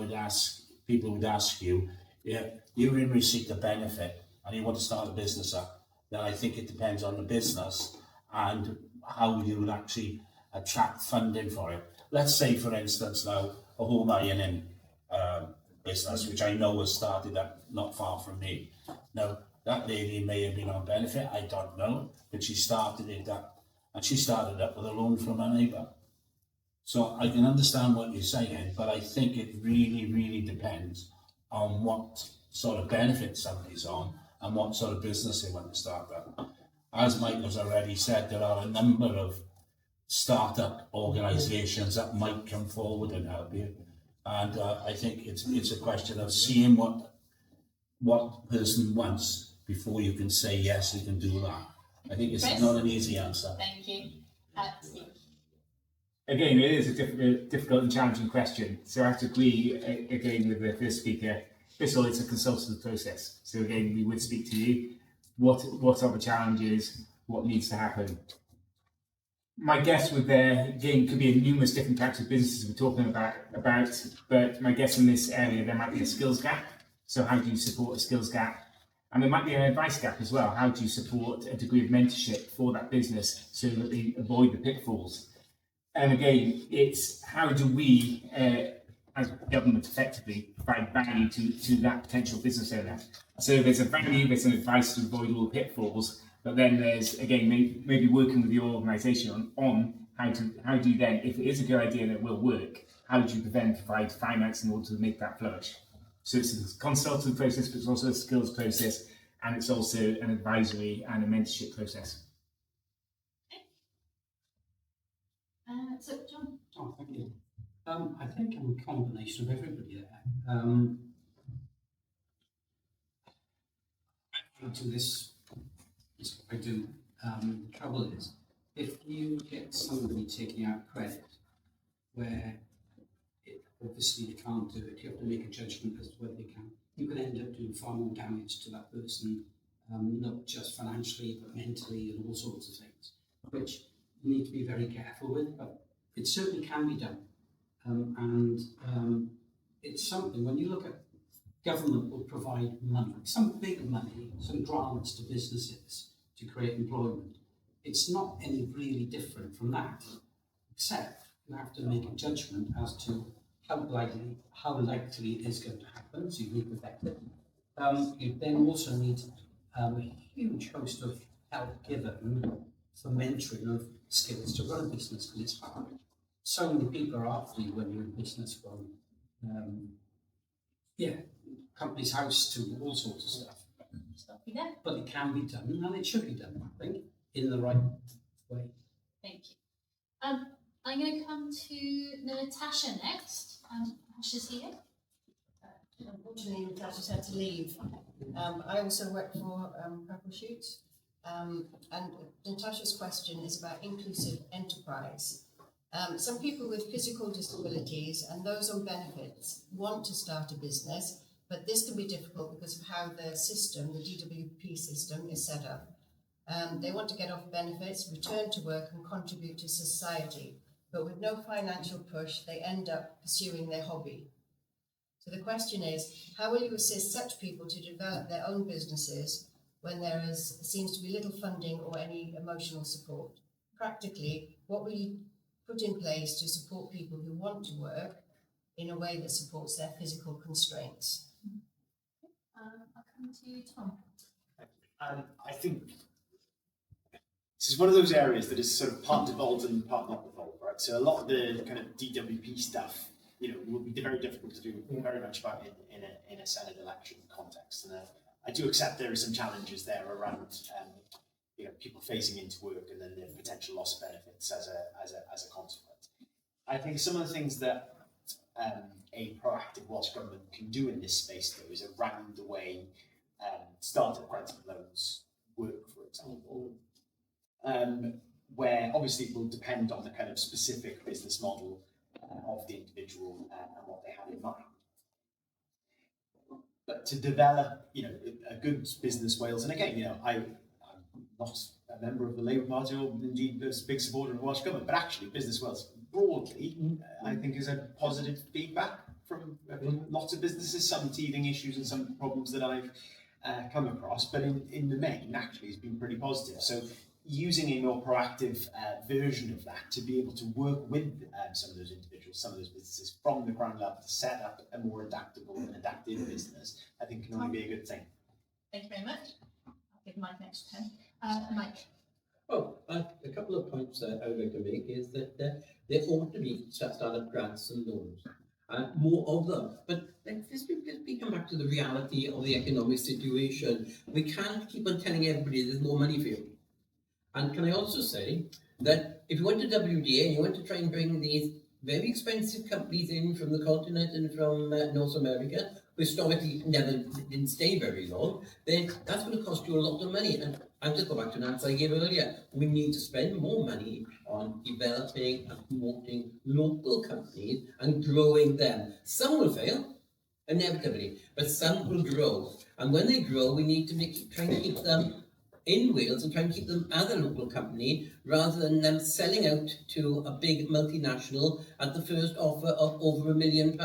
E: people would ask you if you're in receipt of benefit and you want to start a business up. Then I think it depends on the business and how you would actually attract funding for it. Let's say, for instance, now a home ironing business, which I know was started up not far from me. Now, that lady may have been on benefit, I don't know, but she started it up, and she started up with a loan from a neighbour. So I can understand what you're saying, but I think it really, really depends on what sort of benefit somebody's on and what sort of business they want to start up. As Mike has already said, there are a number of start-up organisations that might come forward and help you. And I think it's a question of seeing what person wants before you can say, yes, you can do that. I think it's
A: Chris?
E: not an easy answer.
A: Thank you. Steve.
F: Again, it is a difficult and challenging question. So I have to agree again with the first speaker. First of all, it's a consultative process. So again, we would speak to you. What are the challenges? What needs to happen? My guess would again, could be numerous different types of businesses we're talking about, but my guess in this area, there might be a skills gap. So how do you support a skills gap? And there might be an advice gap as well. How do you support a degree of mentorship for that business so that they avoid the pitfalls? And again, it's how do we, as government, effectively provide value to that potential business owner? So there's a value, there's an advice to avoid all the pitfalls, but then there's, again, maybe working with your organisation on how do you then, if it is a good idea that will work, how do you then provide finance in order to make that flourish? So it's a consultative process, but it's also a skills process, and it's also an advisory and a mentorship process.
A: So, John.
G: Oh, thank you. I think I'm a combination of everybody there. To this I do. The trouble is, if you get somebody taking out credit where obviously they can't do it, you have to make a judgment as to whether they can. You can end up doing far more damage to that person, not just financially, but mentally and all sorts of things, which you need to be very careful with, but it certainly can be done. It's something, when you look at government will provide money, some big money, some grants to businesses to create employment. It's not any really different from that, except you have to make a judgment as to how likely it is going to happen, so you need to protect it. You then also need a huge host of help given for mentoring of skills to run a business, because it's hard. So many people are after you when you're in business, from company's house to all sorts of stuff. But it can be done, and it should be done, I think, in the right way.
A: Thank you. I'm going to come to Natasha next. Natasha's here.
J: Unfortunately, Natasha's had to leave. I also work for Purple Shoot, and Natasha's question is about inclusive enterprise. Some people with physical disabilities and those on benefits want to start a business, but this can be difficult because of how the system, the DWP system, is set up. They want to get off benefits, return to work and contribute to society, but with no financial push, they end up pursuing their hobby. So the question is, how will you assist such people to develop their own businesses when there seems to be little funding or any emotional support? Practically, what will you put in place to support people who want to work in a way that supports their physical constraints?
A: I'll come to Tom.
C: I think this is one of those areas that is sort of part devolved and part not devolved, right? So a lot of the kind of DWP stuff, will be very difficult to do very much about in a Senedd election context. And I do accept there are some challenges there around, people phasing into work and then the potential loss of benefits as a consequence. I think some of the things that a proactive Welsh Government can do in this space, though, is around the way startup grants and loans work, for example, where obviously it will depend on the kind of specific business model of the individual and what they have in mind. But to develop, a good business Wales, and again, I'm not a member of the Labour Party or indeed a big supporter of the Welsh Government, but actually Business Wales broadly, I think, is a positive feedback from lots of businesses, some teething issues and some problems that I've come across, but in the main, actually, it's been pretty positive. So using a more proactive version of that to be able to work with some of those individuals, some of those businesses from the ground up to set up a more adaptable and adaptive business, I think can only be a good thing.
K: Thank you very much. I'll give Mike next turn. Mike.
D: Oh, a couple of points that I would like to make is that there ought to be startup grants and loans, more of them. But let's come back to the reality of the economic situation. We can't keep on telling everybody there's more money for you. And can I also say that if you went to WDA and you want to try and bring these very expensive companies in from the continent and from North America, who historically didn't stay very long, then that's going to cost you a lot of money. And I'll just go back to an answer I gave earlier. We need to spend more money on developing and promoting local companies and growing them. Some will fail, inevitably, but some will grow. And when they grow, we need to try and keep them in Wales and try and keep them as a local company rather than them selling out to a big multinational at the first offer of over £1 million.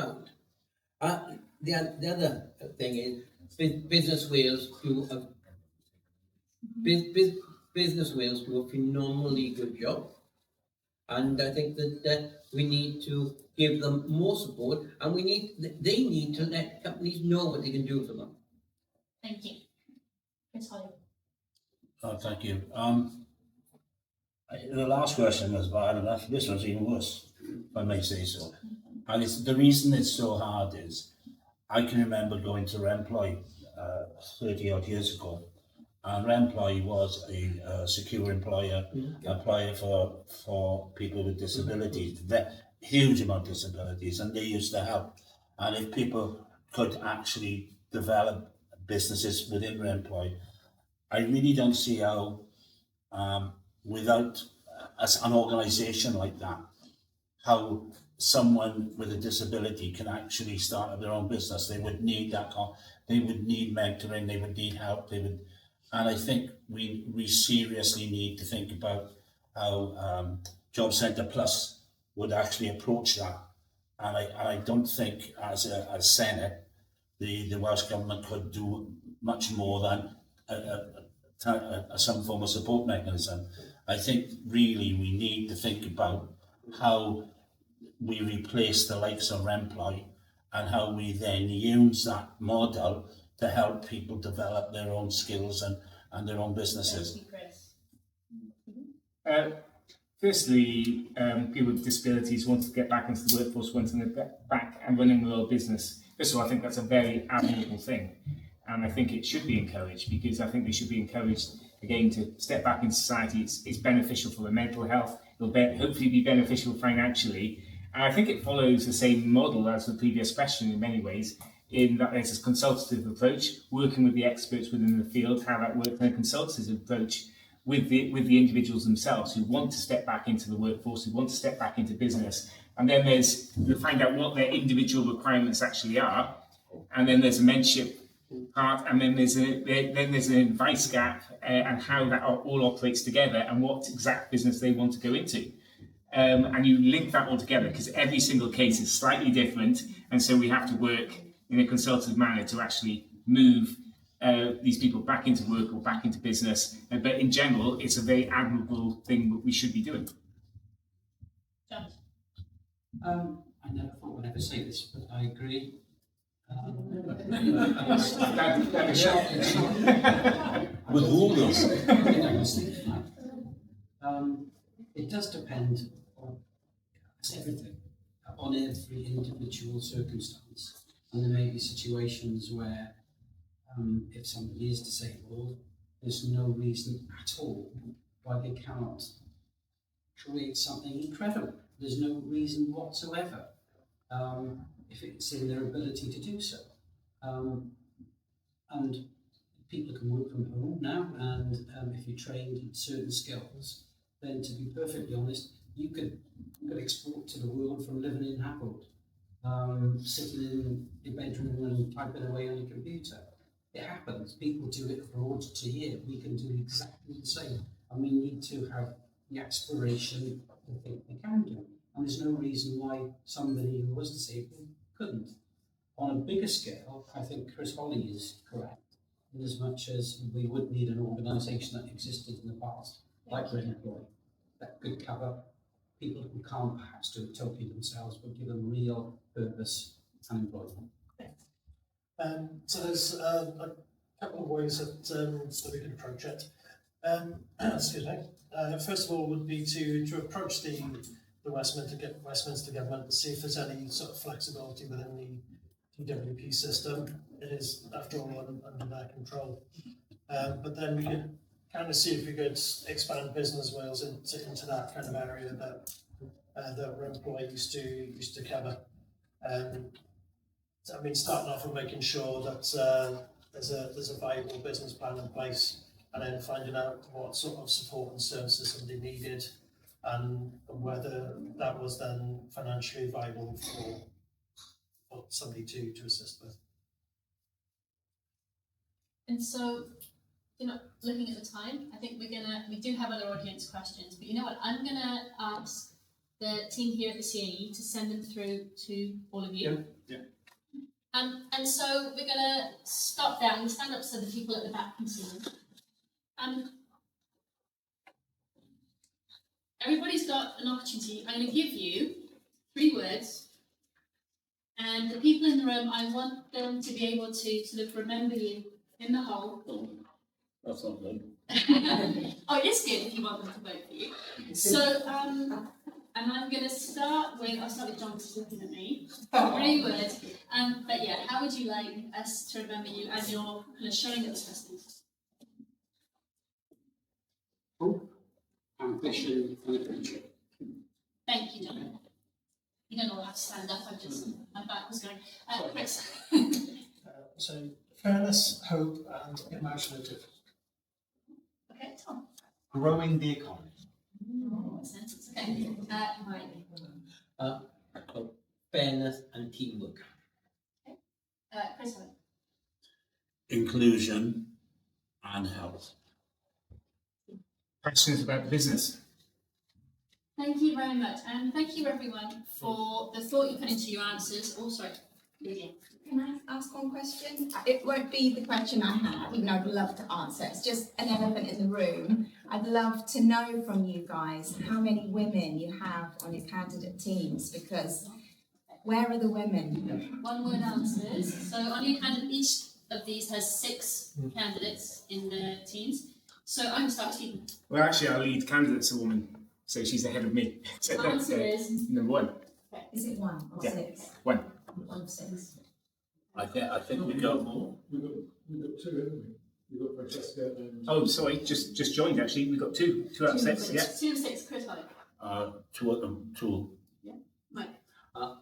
D: The other thing is Business Wales do a phenomenally good job, and I think that we need to give them more support, and they need to let companies know what they can do for them.
K: Thank you. Ms. Holley.
E: Oh, thank you. The last question was bad enough. This one's even worse, if I may say so. And the reason it's so hard is I can remember going to Remploy 30 odd years ago, and Remploy was a secure employer for people with disabilities, huge amount of disabilities, and they used to help. And if people could actually develop businesses within Remploy, I really don't see how, without an organisation like that, how someone with a disability can actually start up their own business. They would need they would need mentoring, they would need help, and I think we seriously need to think about how Job Centre Plus would actually approach that. And I don't think as Senedd, the Welsh Government could do much more than some form of support mechanism. I think really we need to think about how we replace the likes of Remploy and how we then use that model to help people develop their own skills and their own businesses.
F: Firstly, people with disabilities want to get back into the workforce, want to get back and running their own business. First of all, I think that's a very admirable thing. And I think it should be encouraged, because I think they should be encouraged, again, to step back in society. It's beneficial for their mental health, hopefully be beneficial financially. And I think it follows the same model as the previous question in many ways, in that there's a consultative approach, working with the experts within the field, how that works, and a consultative approach with the individuals themselves who want to step back into the workforce, who want to step back into business. And then you find out what their individual requirements actually are, and then there's a mentorship part, and then there's an advice gap, and how that all operates together, and what exact business they want to go into. And you link that all together, because every single case is slightly different, and so we have to work in a consultative manner to actually move these people back into work or back into business. But in general, it's a very admirable thing that we should be doing.
A: John?
G: I never thought I'd ever say this, but I agree.
E: With all those.
G: It does depend on everything, on every individual circumstance. And there may be situations where if somebody is disabled, there's no reason at all why they cannot create something incredible. There's no reason whatsoever if it's in their ability to do so. And people can work from home now, and if you're trained in certain skills, then to be perfectly honest, you could export to the world from living in Hackle, sitting in your bedroom and typing away on your computer. It happens. People do it abroad to here. We can do exactly the same. And we need to have the aspiration to think we can do. And there's no reason why somebody who was disabled couldn't. On a bigger scale, I think Chris Holley is correct, in as much as we would need an organisation that existed in the past, like Red Employ, that could cover people who can't perhaps do it totally themselves, but give them real purpose and employment.
B: So there's a couple of ways that we can approach it. Excuse me. First of all, would be to approach the Westminster government to see if there's any sort of flexibility within the DWP system. It is, after all, under their control. But then we could kind of see if we could expand Business Wales into that kind of area that our employees used to cover. So, I mean, starting off and making sure that there's a viable business plan in place, and then finding out what sort of support and services somebody needed, and whether that was then financially viable for somebody to assist with.
A: And so, looking at the time, I think we do have other audience questions, but you know what? I'm gonna ask the team here at the CAE to send them through to all of you.
C: Yeah.
A: And so we're gonna stop there and stand up so the people at the back can see them. Everybody's got an opportunity. I'm gonna give you 3 words, and the people in the room, I want them to be able to sort of remember you in the whole.
E: That's not good.
A: Oh, yes, good, if you want them to vote for you. So, and I'm going to start with John, because he's looking at me. 3 words. But yeah, how would you like us to remember you as you're kind of showing us Hustings?
G: Hope, ambition, and adventure.
A: Thank you, John. You don't all have to stand up, my back was going. Chris.
B: So, fairness, hope, and imaginative.
A: Okay, Tom.
C: Growing the economy.
A: Sentence. Okay. Mike.
D: Fairness and teamwork.
A: Okay. Chris.
E: Inclusion and health.
F: Passionate about business.
A: Thank you very much, and thank you everyone for the thought you put into your answers. Oh, sorry. Lydia.
L: Can I ask one question? It won't be the question I have, even though I'd love to answer. It's just an elephant in the room. I'd love to know from you guys how many women you have on your candidate teams, because where are the women?
A: 1 word answers. So on your candidate, each of these has 6 candidates in the teams. So I'm going to start Stephen.
F: Well, actually, our lead candidate's a woman, so she's ahead of me. So
A: The answer is
F: number 1.
L: Is it 1 or 6?
F: 1.
L: 1 of 6.
E: I think we got more.
H: We've got 2, haven't we? We've got Francesca and...
F: Oh, sorry, just joined actually. We've got 2 out of 6. Yeah.
A: 2 of 6, Chris Holley.
E: Two of them, two.
A: Mike.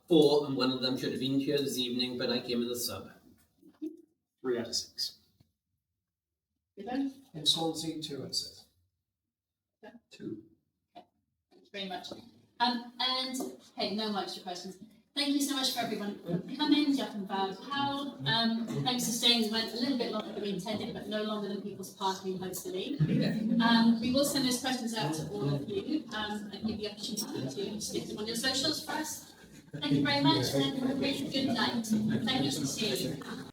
D: 4, and one of them should have been here this evening, but I came in the sub.
C: 3 out of 6.
A: Good.
B: In Swansea, 2 out of 6.
C: 2.
A: Thank you very much. And hey, no more extra questions. Thank you so much for everyone for coming, Jeff and Val Powell. Thanks for staying. We went a little bit longer than we intended, but no longer than people's parking, hopefully. We will send those questions out to all of you and give you the opportunity to stick them on your socials for us. Thank you very much and have a really good night. Thank you for seeing you.